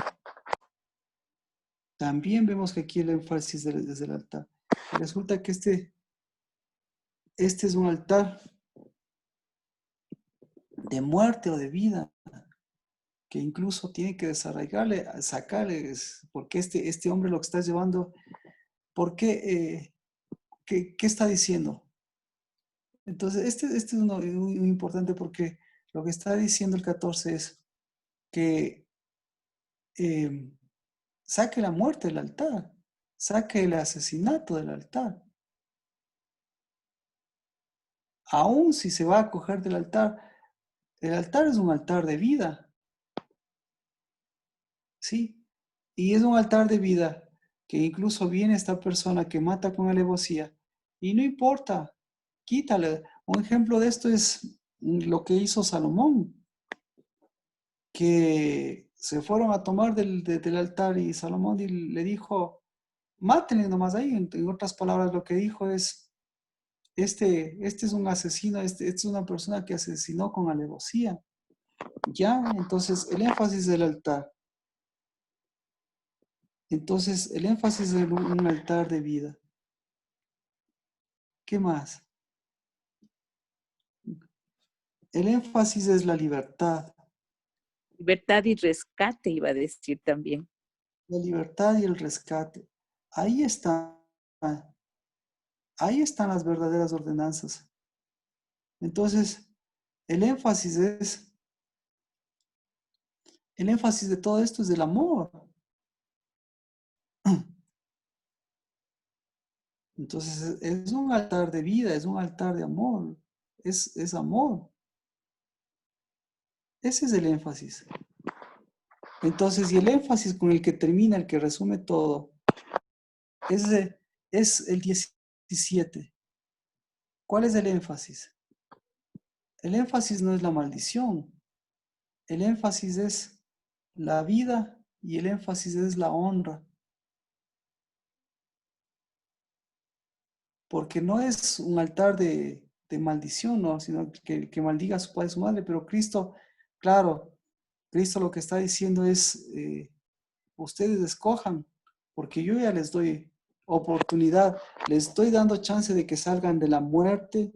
También vemos que aquí el énfasis es del altar. Resulta que este es un altar de muerte o de vida, que incluso tiene que desarraigarle, sacarle, porque este hombre lo que está llevando, ¿por qué? ¿Qué está diciendo? Entonces, este es muy importante porque lo que está diciendo el 14 es que saque la muerte del altar, saque el asesinato del altar. Aún si se va a coger del altar, el altar es un altar de vida, ¿sí? Y es un altar de vida que incluso viene esta persona que mata con alevosía y no importa, quítale. Un ejemplo de esto es lo que hizo Salomón, que se fueron a tomar del altar y Salomón le dijo, mátenle nomás ahí. En otras palabras, lo que dijo es, este es un asesino, este es una persona que asesinó con alevosía. Ya, entonces el énfasis del altar. Entonces el énfasis de un altar de vida. ¿Qué más? El énfasis es la libertad. Libertad y rescate, iba a decir también. La libertad y el rescate. Ahí está. Ahí están las verdaderas ordenanzas. Entonces, el énfasis de todo esto es del amor. Entonces, es un altar de vida, es un altar de amor, es amor. Ese es el énfasis. Entonces, y el énfasis con el que termina, el que resume todo, es el 17. ¿Cuál es el énfasis? El énfasis no es la maldición. El énfasis es la vida y el énfasis es la honra. Porque no es un altar de maldición, ¿no? Sino que maldiga a su padre y su madre, pero Cristo, claro, Cristo lo que está diciendo es, ustedes escojan, porque yo ya les doy oportunidad, les estoy dando chance de que salgan de la muerte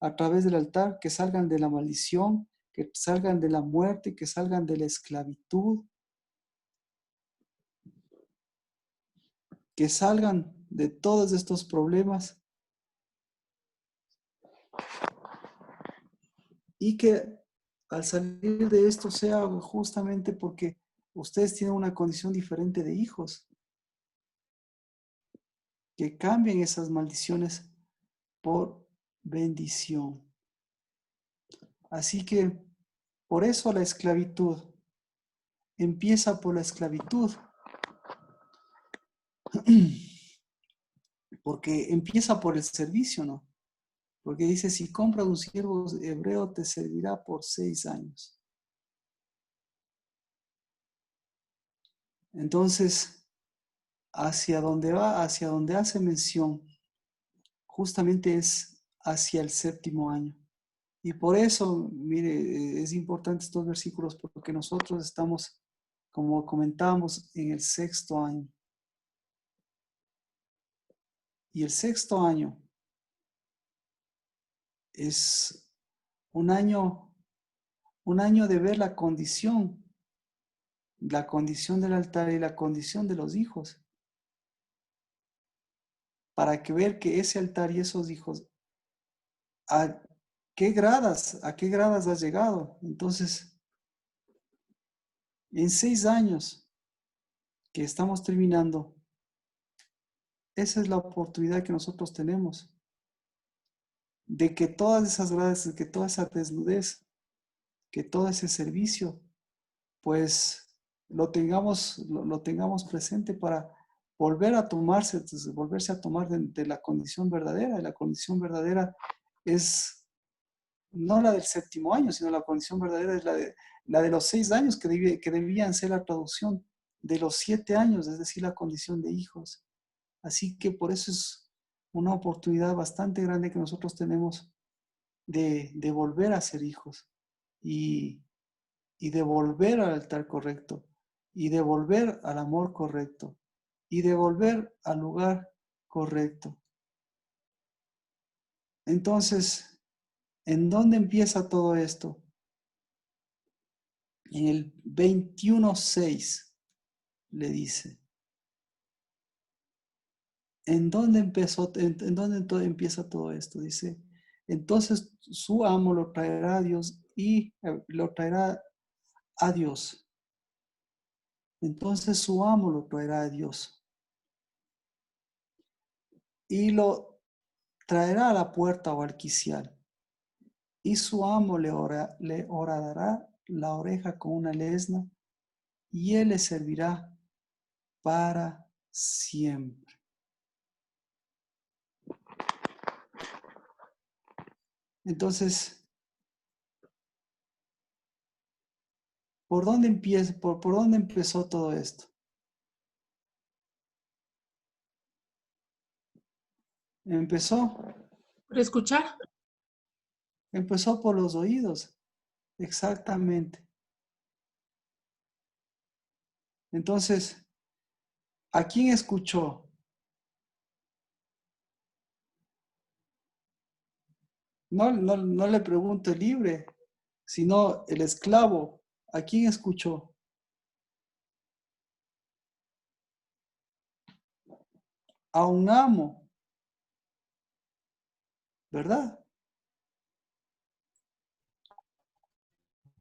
a través del altar, que salgan de la maldición, que salgan de la muerte, que salgan de la esclavitud, que salgan de todos estos problemas y que al salir de esto sea justamente porque ustedes tienen una condición diferente de hijos, que cambien esas maldiciones por bendición. Así que por eso la esclavitud empieza por la esclavitud, porque empieza por el servicio, ¿no? Porque dice, si compras un siervo hebreo, te servirá por 6 años. Entonces, hacia donde va, hacia donde hace mención, justamente es hacia el 7º año. Y por eso, mire, es importante estos versículos porque nosotros estamos, como comentábamos, en el 6º año. Y el 6º año es un año de ver la condición la condición del altar y la condición de los hijos, para que ver que ese altar y esos hijos, ¿a qué gradas has llegado? Entonces, en 6 años que estamos terminando, esa es la oportunidad que nosotros tenemos, de que todas esas gradas, que toda esa desnudez, que todo ese servicio, pues lo tengamos presente para volverse a tomar de la condición verdadera. Y la condición verdadera es no la del 7º año, sino la condición verdadera es la de los 6 años que debían ser la traducción de los 7 años, es decir, la condición de hijos. Así que por eso es una oportunidad bastante grande que nosotros tenemos de volver a ser hijos y de volver al altar correcto y de volver al amor correcto y de volver al lugar correcto. Entonces, ¿en dónde empieza todo esto? En el 21:6 le dice. ¿En dónde empieza todo esto? Dice, entonces su amo lo traerá a Dios y lo traerá a Dios. Entonces su amo lo traerá a Dios y lo traerá a la puerta o al quicial. Y su amo le horadará la oreja con una lesna y él le servirá para siempre. Entonces, ¿por dónde empezó todo esto? Empezó ¿Por escuchar? por los oídos, exactamente. Entonces, ¿a quién escuchó? No le pregunto el libre, sino el esclavo. ¿A quién escuchó? A un amo, ¿verdad?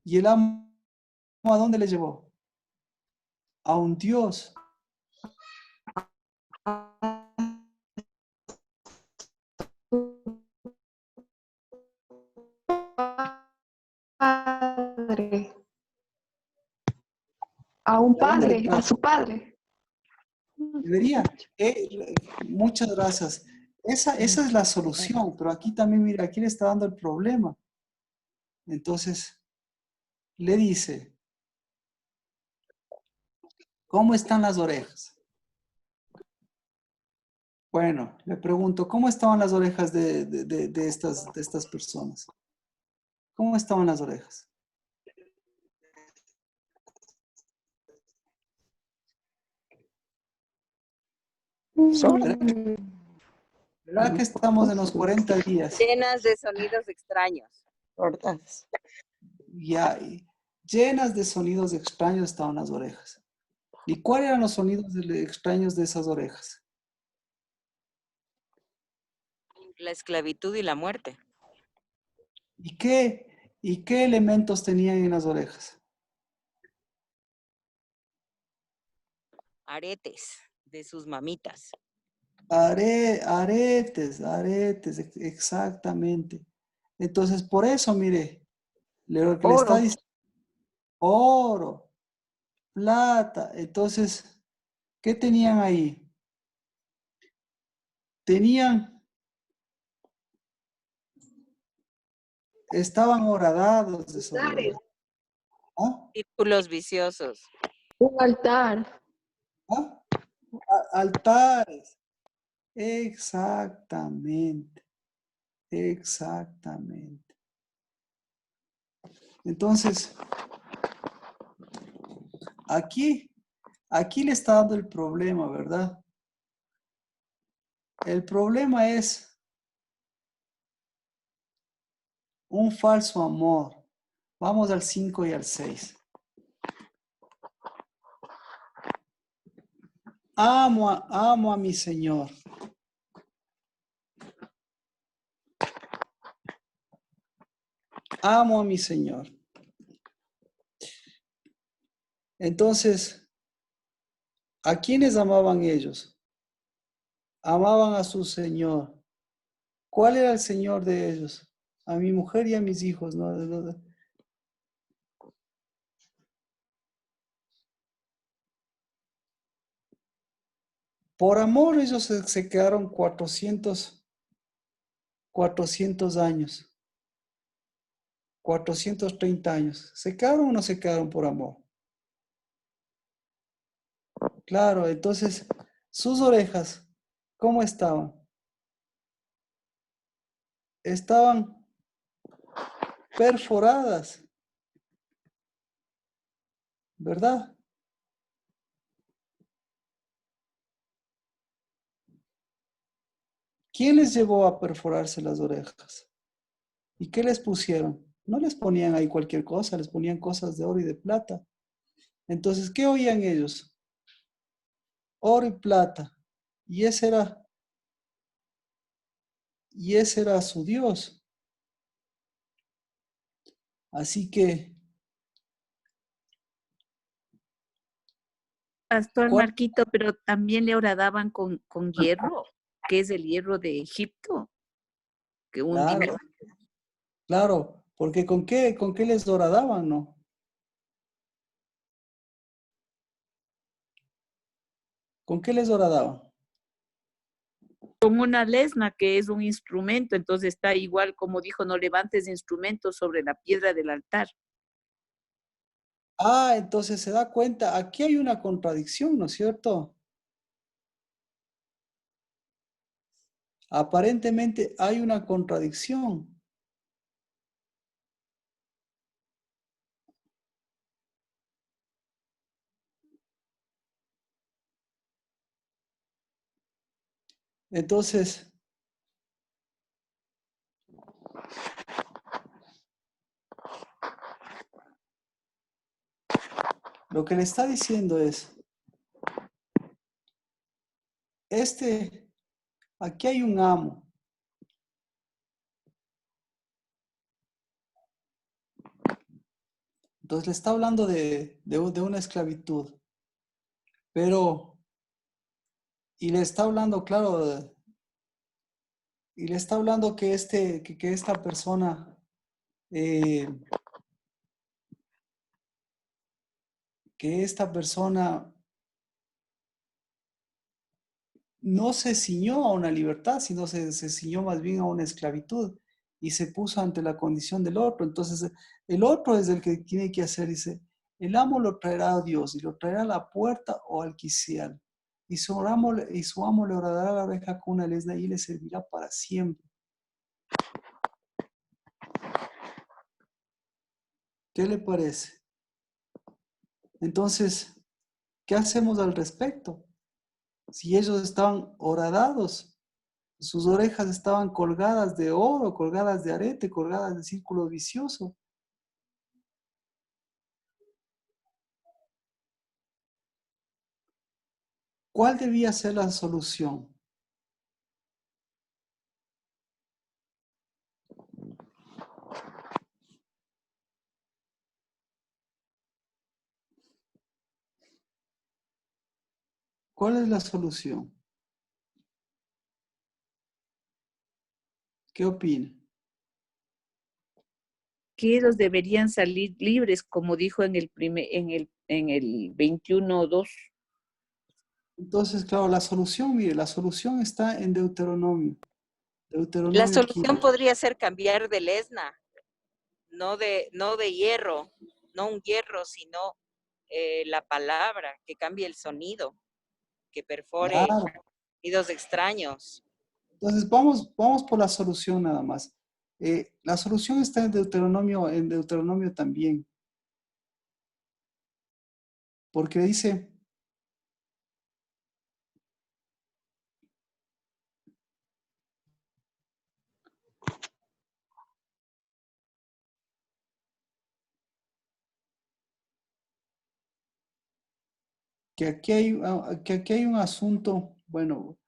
¿Y el amo a dónde le llevó? A un Dios. Padre. A un ¿A dónde le padre, a trajo? su padre. Debería. Muchas gracias. Esa es la solución, pero aquí también, mira, aquí le está dando el problema. Entonces, le dice, ¿cómo están las orejas? Bueno, le pregunto, ¿cómo estaban las orejas de estas personas? ¿Cómo estaban las orejas? ¿Verdad que estamos en los 40 días? Llenas de sonidos extraños. Sordas. Ya, llenas de sonidos extraños estaban las orejas. ¿Y cuáles eran los sonidos extraños de esas orejas? La esclavitud y la muerte. ¿Y qué elementos tenían en las orejas? Aretes de sus mamitas. Aretes, exactamente. Entonces, por eso, mire, lo que le está Oro. diciendo, oro, plata. Entonces, ¿qué tenían ahí? Estaban horadados de soledad. ¿Ah? Círculos viciosos. Un altar. ¿Ah? Altares. Exactamente. Exactamente. Entonces, aquí le está dando el problema, ¿verdad? El problema es un falso amor. Vamos al 5 y al 6. amo a mi Señor. Amo a mi Señor. Entonces, ¿a quiénes amaban ellos? Amaban a su Señor. ¿Cuál era el Señor de ellos? A mi mujer y a mis hijos, ¿no? Por amor ellos se quedaron 400 años, 430 años. ¿Se quedaron o no se quedaron por amor? Claro, entonces, sus orejas, ¿cómo estaban? Estaban perforadas, ¿verdad? ¿Quién les llevó a perforarse las orejas? ¿Y qué les pusieron? No les ponían ahí cualquier cosa, les ponían cosas de oro y de plata. Entonces, ¿qué oían ellos? Oro y plata. Y ese era su Dios. Así que, Pastor ¿cuál? Marquito, pero también le horadaban con hierro, que es el hierro de Egipto, que un Claro, día claro, porque ¿con qué les doradaban, no? ¿Con qué les doradaban? con una lesna, que es un instrumento, entonces está igual como dijo, no levantes instrumentos sobre la piedra del altar. Ah, entonces se da cuenta, aquí hay una contradicción, ¿no es cierto? Aparentemente hay una contradicción. Entonces, lo que le está diciendo es, aquí hay un amo. Entonces le está hablando de una esclavitud, pero, y le está hablando, claro, y le está hablando que esta persona, eh, que esta persona no se ciñó a una libertad, sino se ciñó más bien a una esclavitud y se puso ante la condición del otro. Entonces, el otro es el que tiene que hacer, dice, el amo lo traerá a Dios y lo traerá a la puerta o al quicial. Y su amo le horadará la oreja con una lesna y le servirá para siempre. ¿Qué le parece? Entonces, ¿qué hacemos al respecto? Si ellos estaban horadados, sus orejas estaban colgadas de oro, colgadas de arete, colgadas de círculo vicioso. ¿Cuál debía ser la solución? ¿Cuál es la solución? ¿Qué opina? Que ellos deberían salir libres, como dijo en el 21:2. Entonces, claro, la solución, mire, la solución está en Deuteronomio. La Deuteronomio solución 15. podría ser cambiar de lesna, no de hierro, no un hierro, sino la palabra, que cambie el sonido, que perfore Claro. sonidos extraños. Entonces, vamos por la solución nada más. La solución está en Deuteronomio también, porque dice, que aquí hay un asunto, bueno,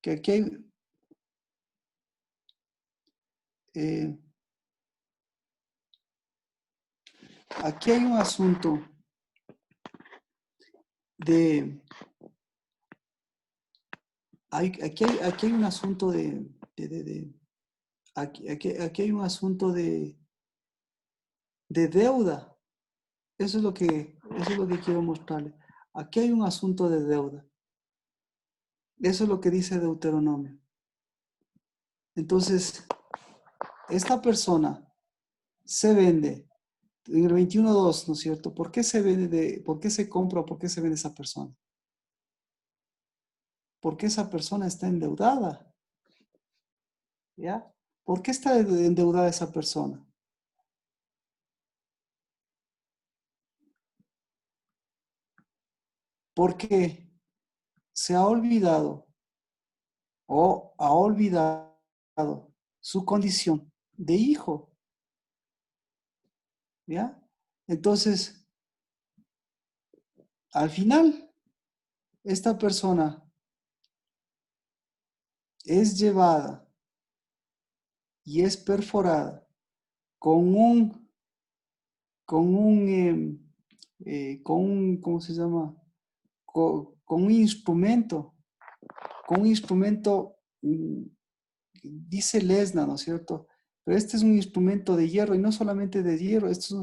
que aquí hay, aquí hay un asunto de, aquí hay un asunto aquí hay un asunto de deuda. Eso es lo que quiero mostrarle. Aquí hay un asunto de deuda. Eso es lo que dice Deuteronomio. Entonces, esta persona se vende en el 21.2, ¿no es cierto? ¿Por qué se vende por qué se compra o por qué se vende esa persona? Porque esa persona está endeudada. ¿Ya? ¿Por qué está endeudada esa persona? Porque se ha olvidado o ha olvidado su condición de hijo. ¿Ya? Entonces, al final, esta persona es llevada y es perforada con ¿cómo se llama? Con un instrumento, dice Lesna, ¿no es cierto? Pero este es un instrumento de hierro y no solamente de hierro, este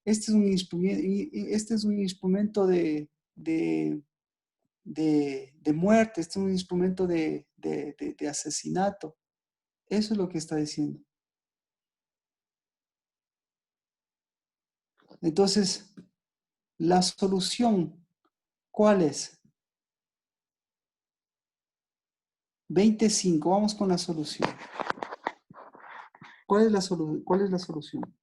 es un instrumento de muerte, este es un instrumento de asesinato. Eso es lo que está diciendo. Entonces, la solución, ¿cuál es? 25, vamos con la solución. ¿Cuál es la solución?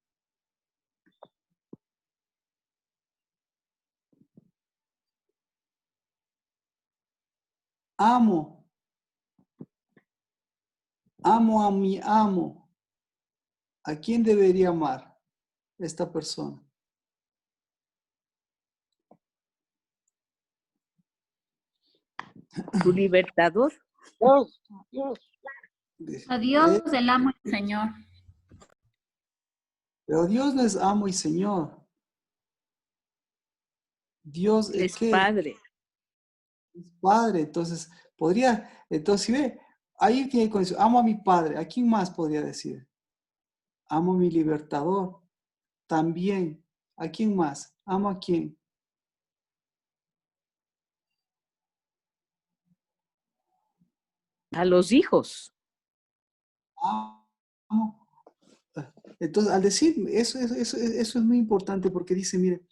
Amo a mi amo. ¿A quién debería amar esta persona? Tu libertador. A Dios, el amo y Señor. Pero Dios no es amo y Señor. Dios Es ¿qué? padre. Es Padre. Entonces, si ve, ahí tiene condición. Amo a mi Padre. ¿A quién más podría decir? Amo a mi libertador. También. ¿A quién más? ¿Amo a quién? A los hijos. Amo. Entonces, al decir, eso es muy importante porque dice,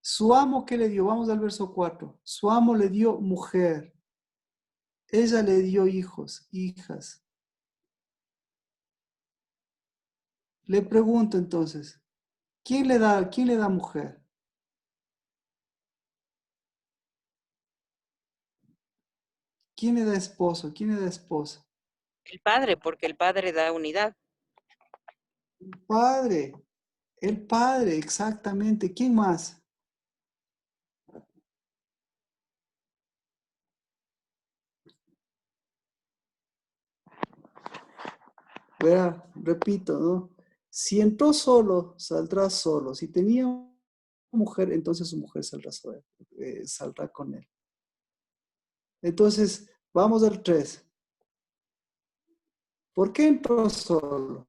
su amo, ¿qué le dio? Vamos al verso 4. Su amo le dio mujer. Ella le dio hijos, hijas. Le pregunto entonces, ¿quién le da mujer? ¿Quién le da esposo? ¿Quién le da esposa? El Padre, porque el Padre da unidad. El Padre, exactamente. ¿Quién más? Vea, repito, ¿no? Si entró solo, saldrá solo. Si tenía mujer, entonces su mujer saldrá con él. Entonces, vamos al 3. ¿Por qué entró solo?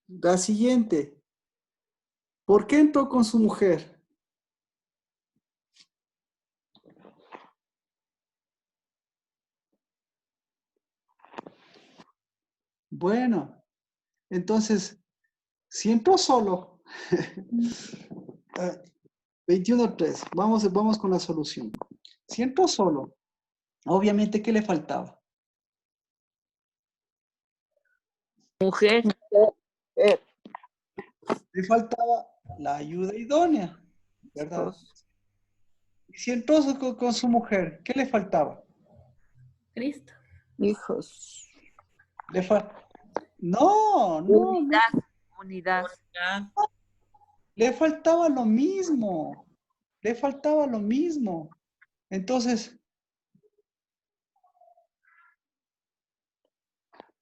La siguiente. ¿Por qué entró con su mujer? Bueno, entonces, si entró solo, 21.3, vamos con la solución. Si entró solo, obviamente, ¿qué le faltaba? Mujer. Le faltaba la ayuda idónea, ¿verdad? Y si entró con su mujer, ¿qué le faltaba? Cristo. Hijos. No, no, no. Unidad. Ya. Le faltaba lo mismo. Le faltaba lo mismo. Entonces,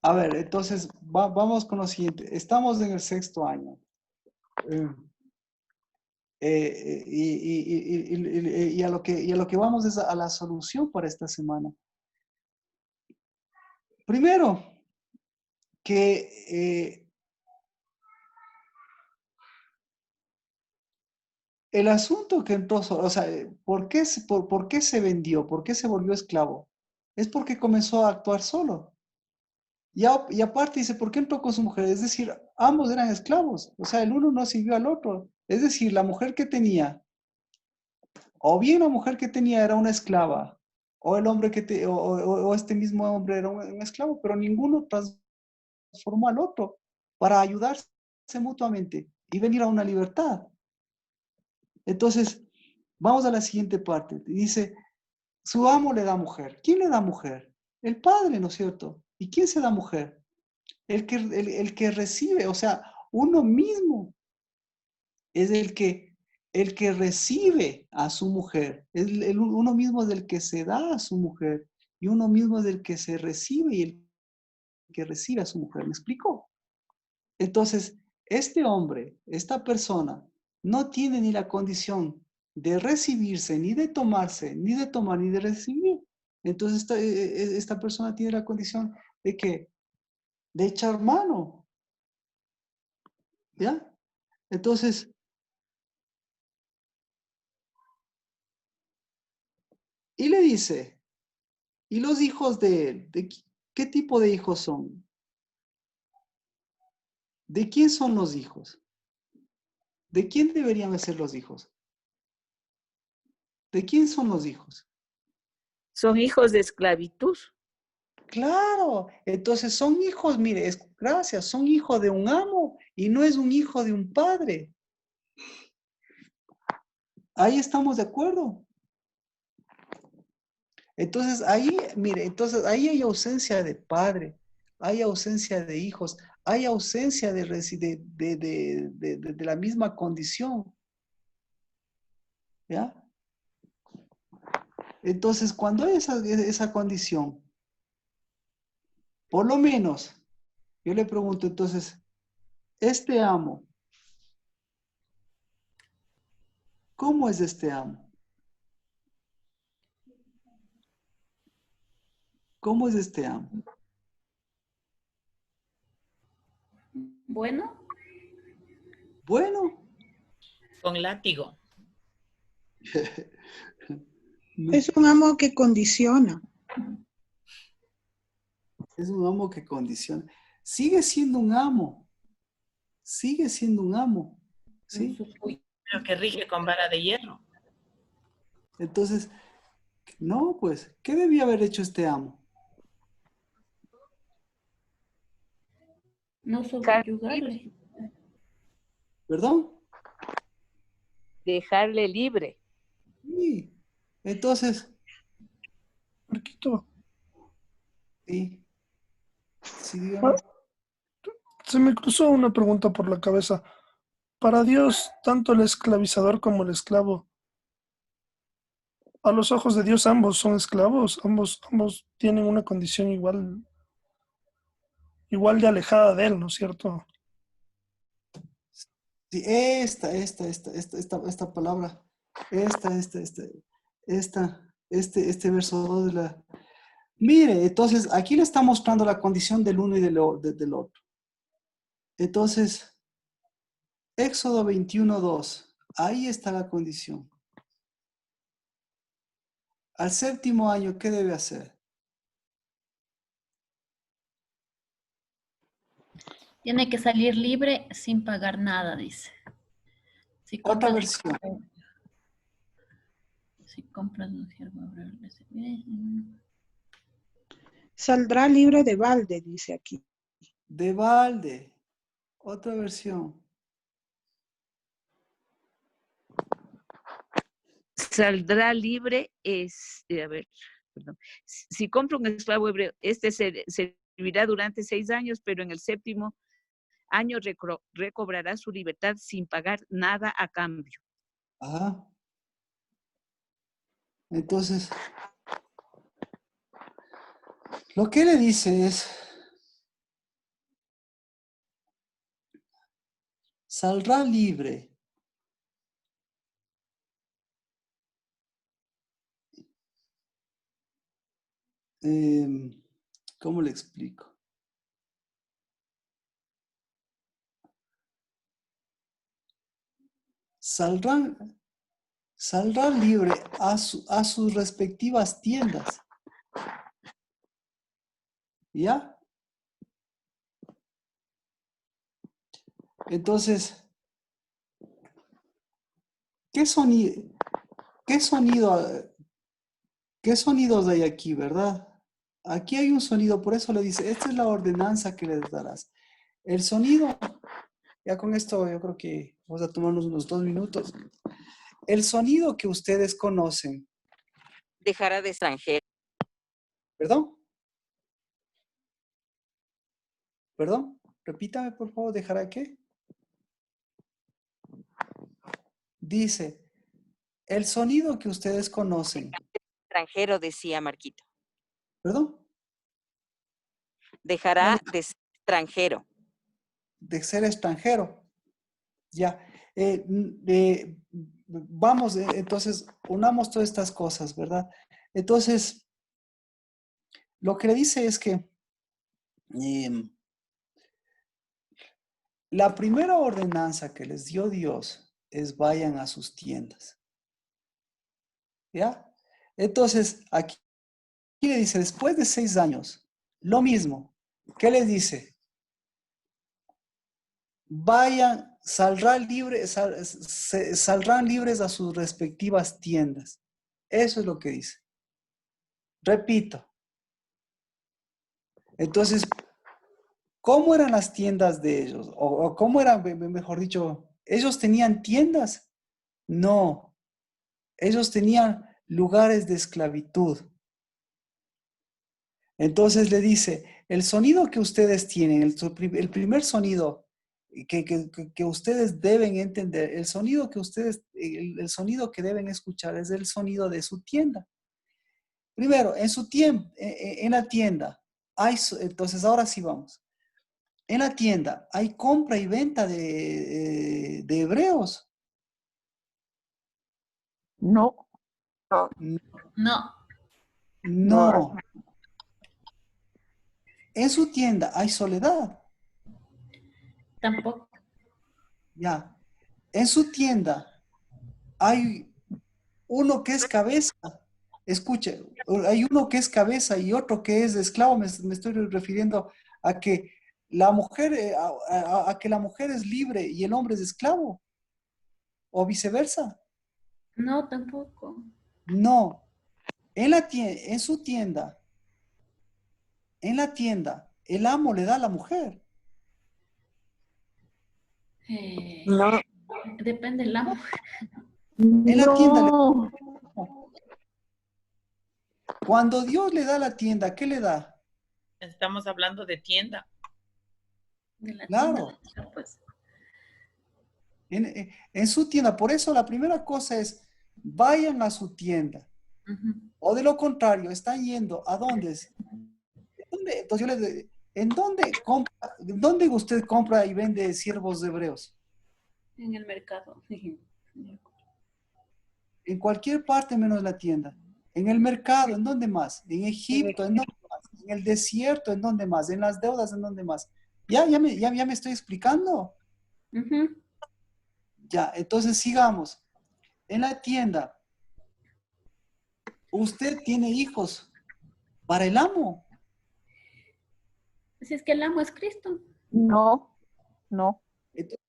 a ver, entonces vamos con lo siguiente. Estamos en el 6º año. Y a lo que vamos es a la solución para esta semana. Primero, que el asunto que entró, o sea, ¿por qué se vendió? ¿Por qué se volvió esclavo? Es porque comenzó a actuar solo. Y aparte dice, ¿por qué entró con su mujer? Es decir, ambos eran esclavos. O sea, el uno no sirvió al otro. Es decir, la mujer que tenía, o bien la mujer que tenía era una esclava, o el hombre o este mismo hombre era un esclavo, pero ninguno transformó al otro para ayudarse mutuamente y venir a una libertad. Entonces, vamos a la siguiente parte. Dice, su amo le da mujer. ¿Quién le da mujer? El padre, ¿no es cierto? ¿Y quién se da mujer? El que recibe, o sea, uno mismo es el que recibe a su mujer. Uno mismo es el que se da a su mujer. Y uno mismo es el que se recibe y el que recibe a su mujer. ¿Me explico? Entonces, este hombre, esta persona, no tiene ni la condición de recibirse, ni de tomarse, ni de tomar, ni de recibir. Entonces, esta persona tiene la condición de que, de echar mano. ¿Ya? Entonces, y le dice, ¿y los hijos de él? ¿Qué tipo de hijos son? ¿De quién son los hijos? ¿De quién deberían ser los hijos? ¿De quién son los hijos? Son hijos de esclavitud. Claro, entonces son hijos, mire, gracias, son hijos de un amo y no es un hijo de un padre. Ahí estamos de acuerdo. Entonces ahí, mire, entonces ahí hay ausencia de padre, hay ausencia de hijos, hay ausencia de la misma condición. ¿Ya? Entonces, cuando hay esa condición, por lo menos, yo le pregunto entonces, este amo, ¿cómo es este amo? ¿Cómo es este amo? Bueno, Bueno, Con látigo. Es un amo que condiciona. es un amo que condiciona. Sigue siendo un amo. Sigue siendo un amo. ¿Sí? Pero que rige con vara de hierro. Entonces, no, pues, ¿qué debía haber hecho este amo? no subyugarle. ¿Perdón? Dejarle libre. Sí. Entonces, Marquito, sí. Sí, dígame. se me cruzó una pregunta por la cabeza. Para Dios, tanto el esclavizador como el esclavo, a los ojos de Dios ambos son esclavos, ambos tienen una condición igual de alejada de él, ¿no es cierto? Sí, esta palabra, este verso 2 de la... Mire, entonces aquí le está mostrando la condición del uno y del otro. Entonces, Éxodo 21:2, ahí está la condición. Al 7º año, ¿qué debe hacer? Tiene que salir libre sin pagar nada, dice. Si Otra compras, versión. si compras un siervo, habrá Saldrá libre de balde, dice aquí. De balde. Otra versión. Saldrá libre a ver, perdón. Si compra un esclavo hebreo, este servirá durante 6 años, pero en el 7º año recobrará su libertad sin pagar nada a cambio. Ajá. Entonces, lo que le dice es, saldrá libre. ¿Cómo le explico? Saldrá libre a sus respectivas tiendas. ¿Ya? Entonces, ¿qué sonidos hay aquí, verdad? Aquí hay un sonido, por eso le dice, esta es la ordenanza que les darás. El sonido, ya con esto yo creo que vamos a tomarnos unos 2 minutos. El sonido que ustedes conocen. Dejará de extranjero. ¿Perdón? ¿Perdón? Repítame, por favor, ¿dejará qué? Dice, el sonido que ustedes conocen. Extranjero, decía Marquito. ¿Perdón? Dejará de ser extranjero. De ser extranjero. Ya. Vamos, entonces, unamos todas estas cosas, ¿verdad? Entonces, lo que le dice es que la primera ordenanza que les dio Dios es vayan a sus tiendas. ¿Ya? Entonces, aquí le dice, después de 6 años, lo mismo. ¿Qué les dice? Vayan, saldrán libres a sus respectivas tiendas. Eso es lo que dice. Repito. Entonces, ¿cómo eran las tiendas de ellos? O cómo eran, mejor dicho, ¿ellos tenían tiendas? No. Ellos tenían lugares de esclavitud. Entonces le dice, el sonido que ustedes tienen, el primer sonido que ustedes deben entender, el sonido que deben escuchar es el sonido de su tienda. Primero, en la tienda, entonces ahora sí vamos. En la tienda hay compra y venta de hebreos. No. No. No. En su tienda hay soledad. Tampoco. Ya. En su tienda hay uno que es cabeza. Escuche, hay uno que es cabeza y otro que es esclavo. Me estoy refiriendo a que la mujer, a que la mujer es libre y el hombre es esclavo. O viceversa. No, tampoco. No. En su tienda, el amo le da a la mujer. No. Depende del amo. En la tienda No. cuando Dios le da la tienda, ¿qué le da? Estamos hablando de tienda. De la Claro. tienda, pues. En su tienda. Por eso la primera cosa es, vayan a su tienda. O de lo contrario, están yendo, ¿a dónde? Entonces yo les digo, ¿en dónde usted compra y vende siervos hebreos? En el mercado. En cualquier parte menos en la tienda. En el mercado, ¿en dónde más? En Egipto, ¿en dónde más? En el desierto, ¿en dónde más? En las deudas, ¿en dónde más? Ya me estoy explicando. Ya, entonces sigamos. En la tienda, usted tiene hijos para el amo. Si es que el amo es Cristo. No. Entonces,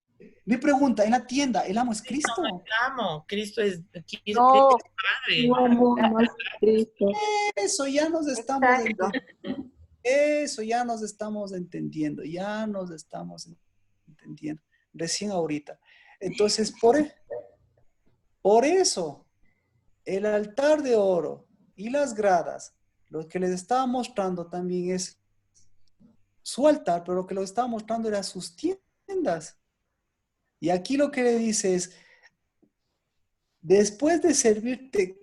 mi pregunta, en la tienda, ¿el amo es Cristo? No, el amo. Cristo es No. Padre. No es Cristo. Eso ya nos estamos Exacto. entendiendo. Eso ya nos estamos entendiendo. Ya nos estamos entendiendo. Recién ahorita. Entonces, por eso, el altar de oro y las gradas, lo que les estaba mostrando también es su altar, pero lo que les estaba mostrando era sus tiendas. Y aquí lo que le dice es, después de servirte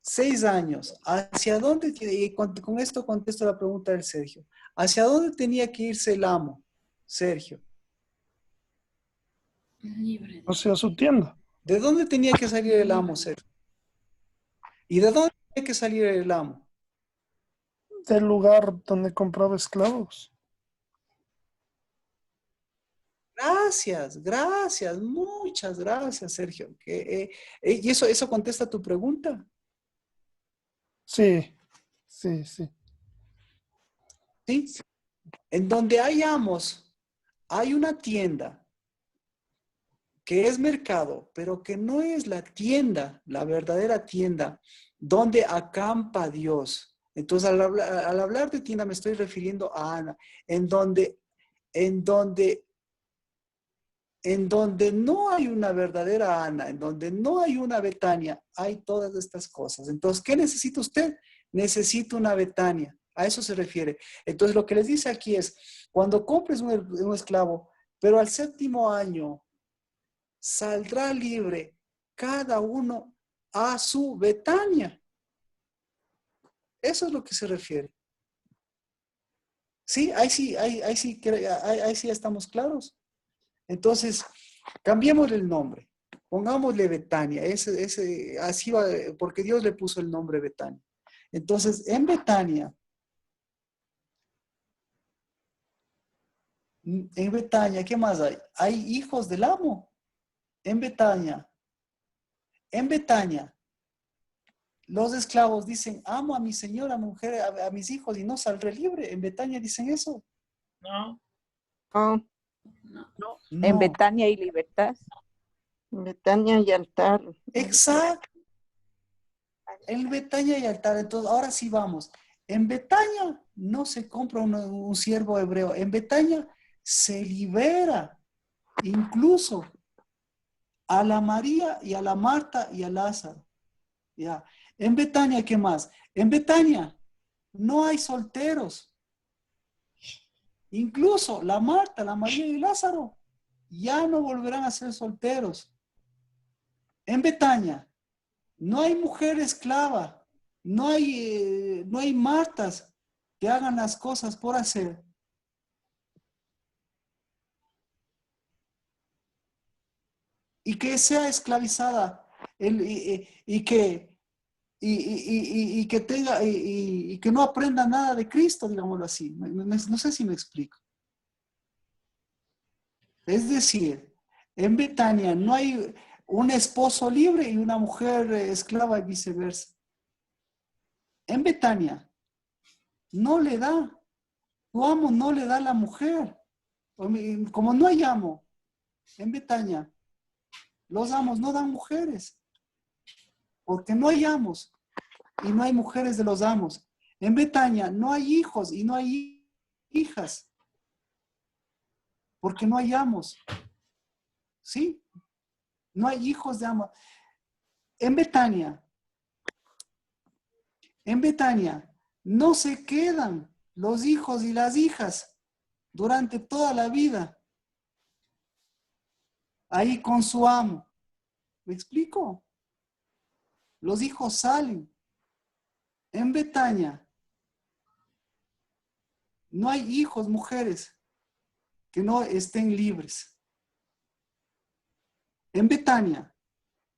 6 años, ¿hacia dónde? Y con esto contesto la pregunta del Sergio. ¿Hacia dónde tenía que irse el amo, Sergio? Libre. Hacia su tienda. ¿De dónde tenía que salir el amo, Sergio? ¿Y de dónde tenía que salir el amo? Del lugar donde compraba esclavos. Gracias, muchas gracias, Sergio. ¿Y eso contesta tu pregunta? Sí. ¿Sí? En donde hay amos, hay una tienda que es mercado, pero que no es la tienda, la verdadera tienda, donde acampa Dios. Entonces, al hablar de tienda me estoy refiriendo a Ana, en donde no hay una verdadera Ana, en donde no hay una Betania, hay todas estas cosas. Entonces, ¿qué necesita usted? Necesita una Betania. A eso se refiere. Entonces, lo que les dice aquí es, cuando compres un esclavo, pero al 7º año saldrá libre cada uno a su Betania. Eso es lo que se refiere. ¿Sí? Ahí sí estamos claros. Entonces, cambiémosle el nombre. Pongámosle Betania. Así va, porque Dios le puso el nombre Betania. Entonces, en Betania, ¿qué más hay? Hay hijos del amo. En Betania, los esclavos dicen, amo a mi señora, mujer, a mis hijos y no saldré libre. En Betania dicen eso. No. No, No. en Betania hay libertad. En Betania hay altar. Exacto. En Betania hay altar. Entonces, ahora sí vamos. En Betania no se compra un siervo hebreo. En Betania se libera incluso a la María y a la Marta y a Lázaro. Ya. En Betania, ¿qué más? En Betania no hay solteros. Incluso la Marta, la María y Lázaro ya no volverán a ser solteros. En Betania no hay mujer esclava, no hay Martas que hagan las cosas por hacer. Y que sea esclavizada y que tenga y que no aprenda nada de Cristo, digámoslo así. No sé si me explico. Es decir, en Betania no hay un esposo libre y una mujer esclava y viceversa. En Betania no le da, tu amo no le da a la mujer. Como no hay amo, en Betania los amos no dan mujeres, porque no hay amos y no hay mujeres de los amos. En Betania no hay hijos y no hay hijas, porque no hay amos. ¿Sí? No hay hijos de amos. En Betania no se quedan los hijos y las hijas durante toda la vida ahí con su amo. ¿Me explico? Los hijos salen. En Betania no hay hijos, mujeres, que no estén libres. En Betania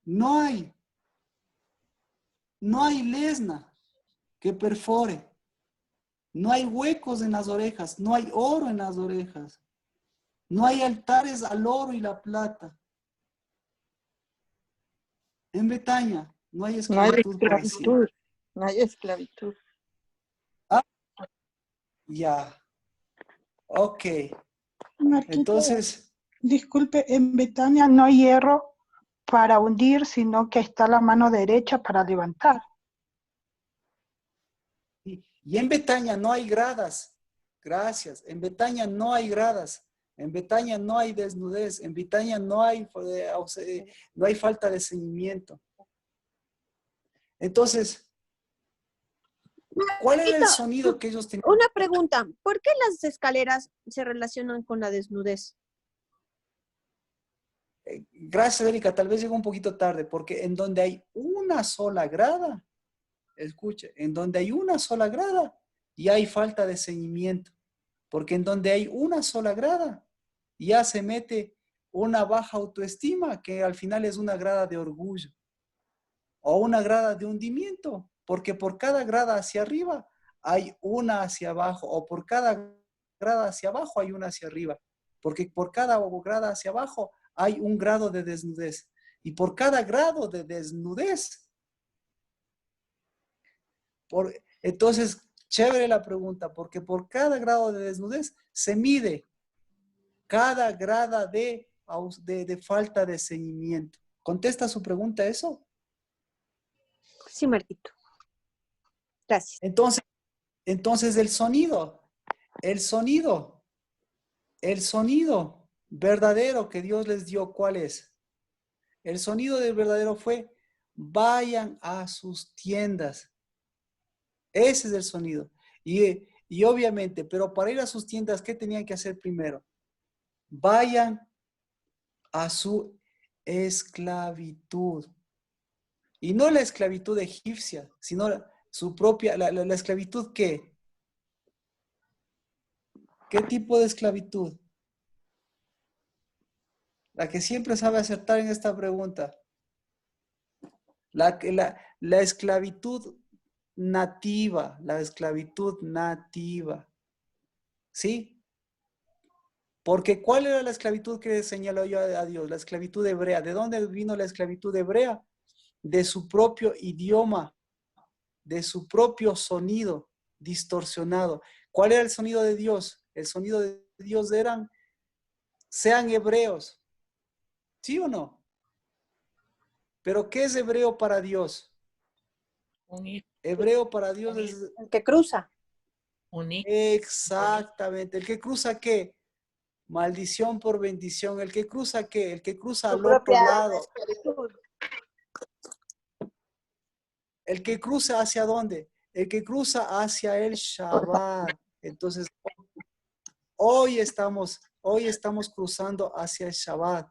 no hay lesna que perfore. No hay huecos en las orejas, no hay oro en las orejas. No hay altares al oro y la plata. En Betania no hay esclavitud. No hay esclavitud. Ah, ya. Ok. Marquito, Entonces, disculpe, en Betania no hay hierro para hundir, sino que está la mano derecha para levantar. y en Betania no hay gradas. Gracias. En Betania no hay gradas. En Betania no hay desnudez. En Betania no hay falta de ceñimiento. Entonces, ¿Cuál era el Marquito, sonido que ellos tenían? una pregunta. ¿Por qué las escaleras se relacionan con la desnudez? Gracias, Erika. Tal vez llegó un poquito tarde, porque en donde hay una sola grada, escuche, en donde hay una sola grada, ya hay falta de ceñimiento. Porque en donde hay una sola grada, ya se mete una baja autoestima, que al final es una grada de orgullo. O una grada de hundimiento, porque por cada grada hacia arriba hay una hacia abajo, o por cada grada hacia abajo hay una hacia arriba, porque por cada grada hacia abajo hay un grado de desnudez, y por cada grado de desnudez, entonces, chévere la pregunta, porque por cada grado de desnudez se mide cada grada de falta de ceñimiento. ¿Contesta su pregunta eso? Sí, Marquito. Gracias. Entonces el sonido verdadero que Dios les dio, ¿cuál es? El sonido del verdadero fue, vayan a sus tiendas. Ese es el sonido. Y obviamente, pero para ir a sus tiendas, ¿qué tenían que hacer primero? Vayan a su esclavitud. Y no la esclavitud egipcia, sino su propia, la esclavitud ¿qué? ¿Qué tipo de esclavitud? La que siempre sabe acertar en esta pregunta. La esclavitud nativa, la esclavitud nativa. ¿Sí? Porque ¿cuál era la esclavitud que señaló yo a Dios? La esclavitud hebrea. ¿De dónde vino la esclavitud hebrea? De su propio idioma, de su propio sonido distorsionado. ¿Cuál era el sonido de Dios? El sonido de Dios eran, sean hebreos. ¿Sí o no? Pero ¿qué es hebreo para Dios? Hebreo para Dios es... El que cruza. Exactamente. ¿El que cruza qué? Maldición por bendición. ¿El que cruza qué? El que cruza Su al otro propia lado. esclavitud. ¿El que cruza hacia dónde? El que cruza hacia el Shabbat. Entonces, hoy estamos cruzando hacia el Shabbat,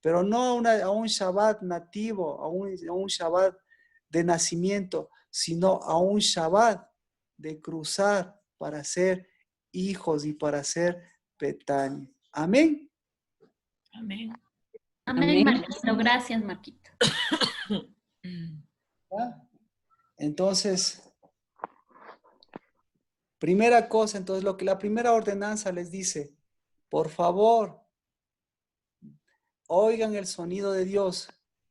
pero no a un Shabbat nativo, a un Shabbat de nacimiento, sino a un Shabbat de cruzar para ser hijos y para ser Betania. Amén. Amén. Amén, Marquito. Gracias, Marquito. ¿Ya? Entonces, primera cosa, entonces lo que la primera ordenanza les dice, por favor, oigan el sonido de Dios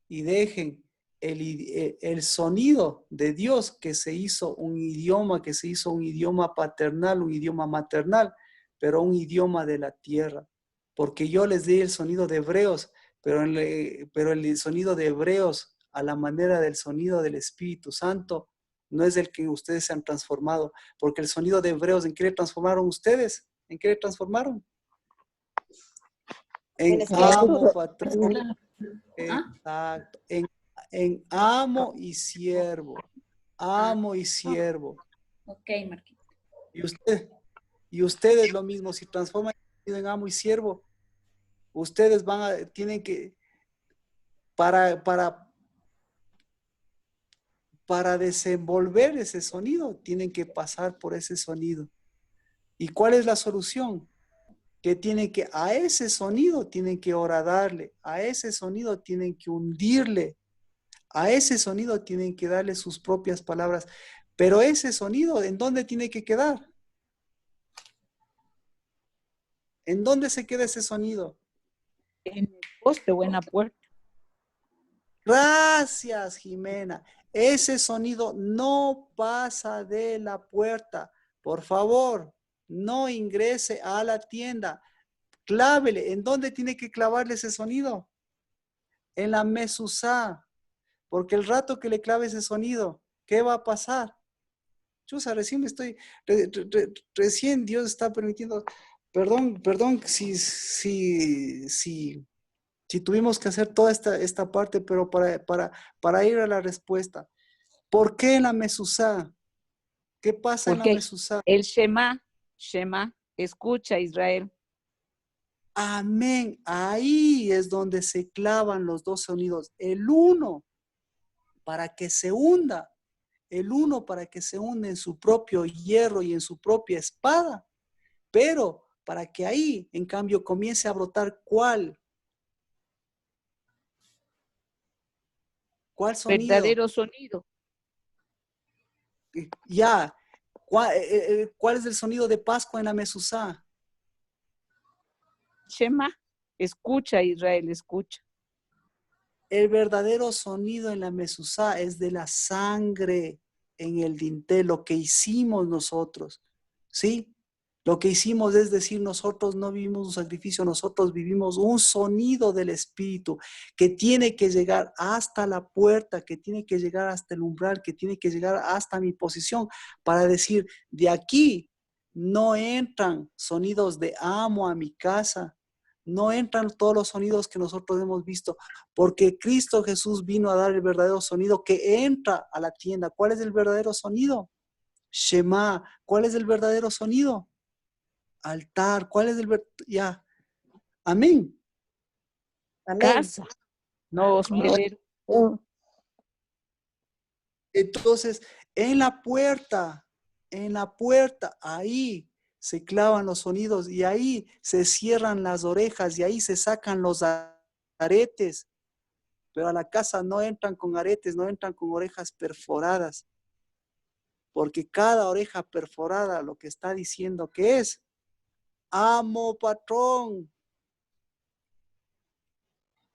y dejen el sonido de Dios que se hizo un idioma paternal, un idioma maternal, pero un idioma de la tierra. Porque yo les di el sonido de hebreos, pero el sonido de hebreos a la manera del sonido del Espíritu Santo no es el que ustedes se han transformado, porque el sonido de hebreos, ¿en qué le transformaron ustedes? ¿En qué le transformaron? En amo, patrón. Exacto. En amo y siervo. Amo y siervo. Ok, Marquito. Y ustedes lo mismo, si transforman en amo y siervo, ustedes tienen que, para desenvolver ese sonido, tienen que pasar por ese sonido. ¿Y cuál es la solución? Que a ese sonido tienen que horadarle, a ese sonido tienen que hundirle, a ese sonido tienen que darle sus propias palabras. Pero ese sonido, ¿en dónde tiene que quedar? ¿En dónde se queda ese sonido? En el poste o en la puerta. Gracias, Jimena. Ese sonido no pasa de la puerta. Por favor, no ingrese a la tienda. Clávele. ¿En dónde tiene que clavarle ese sonido? En la mezuzá. Porque el rato que le clave ese sonido, ¿qué va a pasar? Chusa, recién recién Dios está permitiendo. Perdón si tuvimos que hacer toda esta parte, pero para ir a la respuesta. ¿Por qué en la mezuzá? ¿Qué pasa en la Porque mezuzá? el Shema, escucha Israel. Amén. Ahí es donde se clavan los dos sonidos. El uno para que se hunda. El uno para que se hunda en su propio hierro y en su propia espada. Pero para que ahí, en cambio, comience a brotar ¿cuál sonido? Verdadero sonido. Ya. ¿Cuál es el sonido de Pascua en la mezuzá? Shema, escucha Israel, escucha. El verdadero sonido en la mezuzá es de la sangre en el dintel, lo que hicimos nosotros, ¿sí? Lo que hicimos es decir, nosotros no vivimos un sacrificio, nosotros vivimos un sonido del Espíritu que tiene que llegar hasta la puerta, que tiene que llegar hasta el umbral, que tiene que llegar hasta mi posición para decir, de aquí no entran sonidos de amo a mi casa, no entran todos los sonidos que nosotros hemos visto, porque Cristo Jesús vino a dar el verdadero sonido que entra a la tienda. ¿Cuál es el verdadero sonido? Shema. ¿Cuál es el verdadero sonido? Altar. ¿Cuál es el verdadero? Ya. Amén. Amén. Casa, no hospedero. Entonces, en la puerta, ahí se clavan los sonidos y ahí se cierran las orejas y ahí se sacan los aretes. Pero a la casa no entran con aretes, no entran con orejas perforadas. Porque cada oreja perforada lo que está diciendo que es, amo patrón,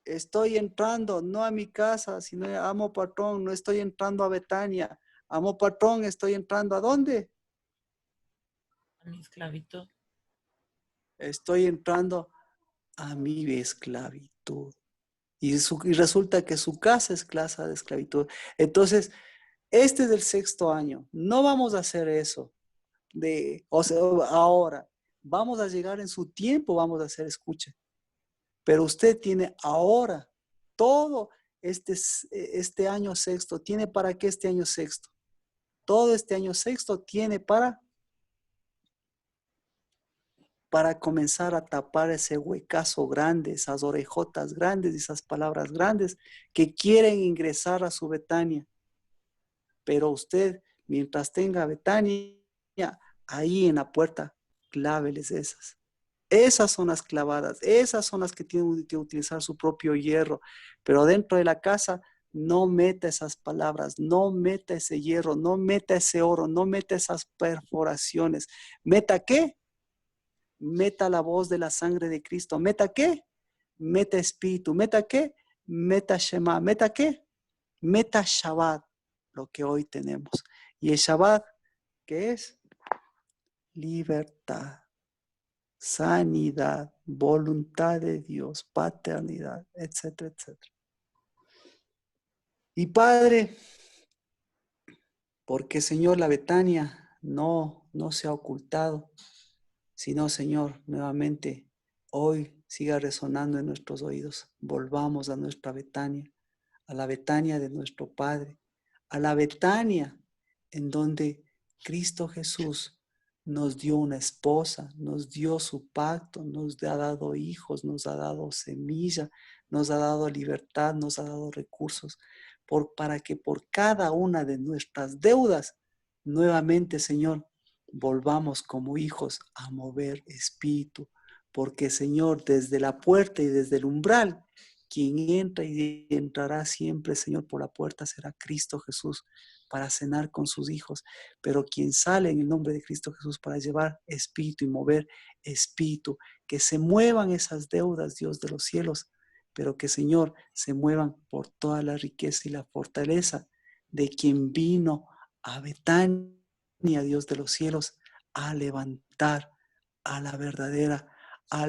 estoy entrando no a mi casa, sino amo patrón, no estoy entrando a Betania. Amo patrón, estoy entrando ¿a dónde? A mi esclavitud. Estoy entrando a mi esclavitud. Y resulta que su casa es casa de esclavitud. Entonces, este es el 6º año. No vamos a hacer eso. Ahora, vamos a llegar en su tiempo, vamos a hacer escucha. Pero usted tiene ahora todo este año 6º. ¿Tiene para qué este año 6º? Todo este año 6º tiene para comenzar a tapar ese huecazo grande, esas orejotas grandes, esas palabras grandes que quieren ingresar a su Betania. Pero usted, mientras tenga Betania, ahí en la puerta, cláveles esas. Esas son las clavadas, esas son las que tienen que utilizar su propio hierro. Pero dentro de la casa, no meta esas palabras, no meta ese hierro, no meta ese oro, no meta esas perforaciones. ¿Meta qué? Meta la voz de la sangre de Cristo. ¿Meta qué? Meta espíritu. ¿Meta qué? Meta Shema. ¿Meta qué? Meta Shabbat, lo que hoy tenemos. Y el Shabbat, ¿qué es? Libertad, sanidad, voluntad de Dios, paternidad, etcétera, etcétera. Y Padre, porque Señor, la Betania no se ha ocultado, sino Señor, nuevamente hoy siga resonando en nuestros oídos. Volvamos a nuestra Betania, a la Betania de nuestro Padre, a la Betania en donde Cristo Jesús nos dio una esposa, nos dio su pacto, nos ha dado hijos, nos ha dado semilla, nos ha dado libertad, nos ha dado recursos, para que por cada una de nuestras deudas, nuevamente, Señor, volvamos como hijos a mover espíritu, porque Señor, desde la puerta y desde el umbral, quien entra y entrará siempre, Señor, por la puerta será Cristo Jesús para cenar con sus hijos, pero quien sale en el nombre de Cristo Jesús para llevar espíritu y mover espíritu, que se muevan esas deudas, Dios de los cielos, pero que, Señor, se muevan por toda la riqueza y la fortaleza de quien vino a Betania, Dios de los cielos, a levantar al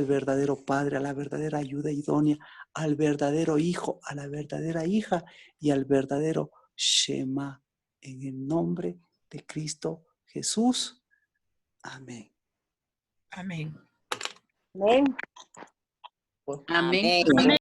verdadero Padre, a la verdadera ayuda idónea, al verdadero Hijo, a la verdadera hija y al verdadero Shema. En el nombre de Cristo Jesús. Amén. Amén. Amén. Amén. Amén.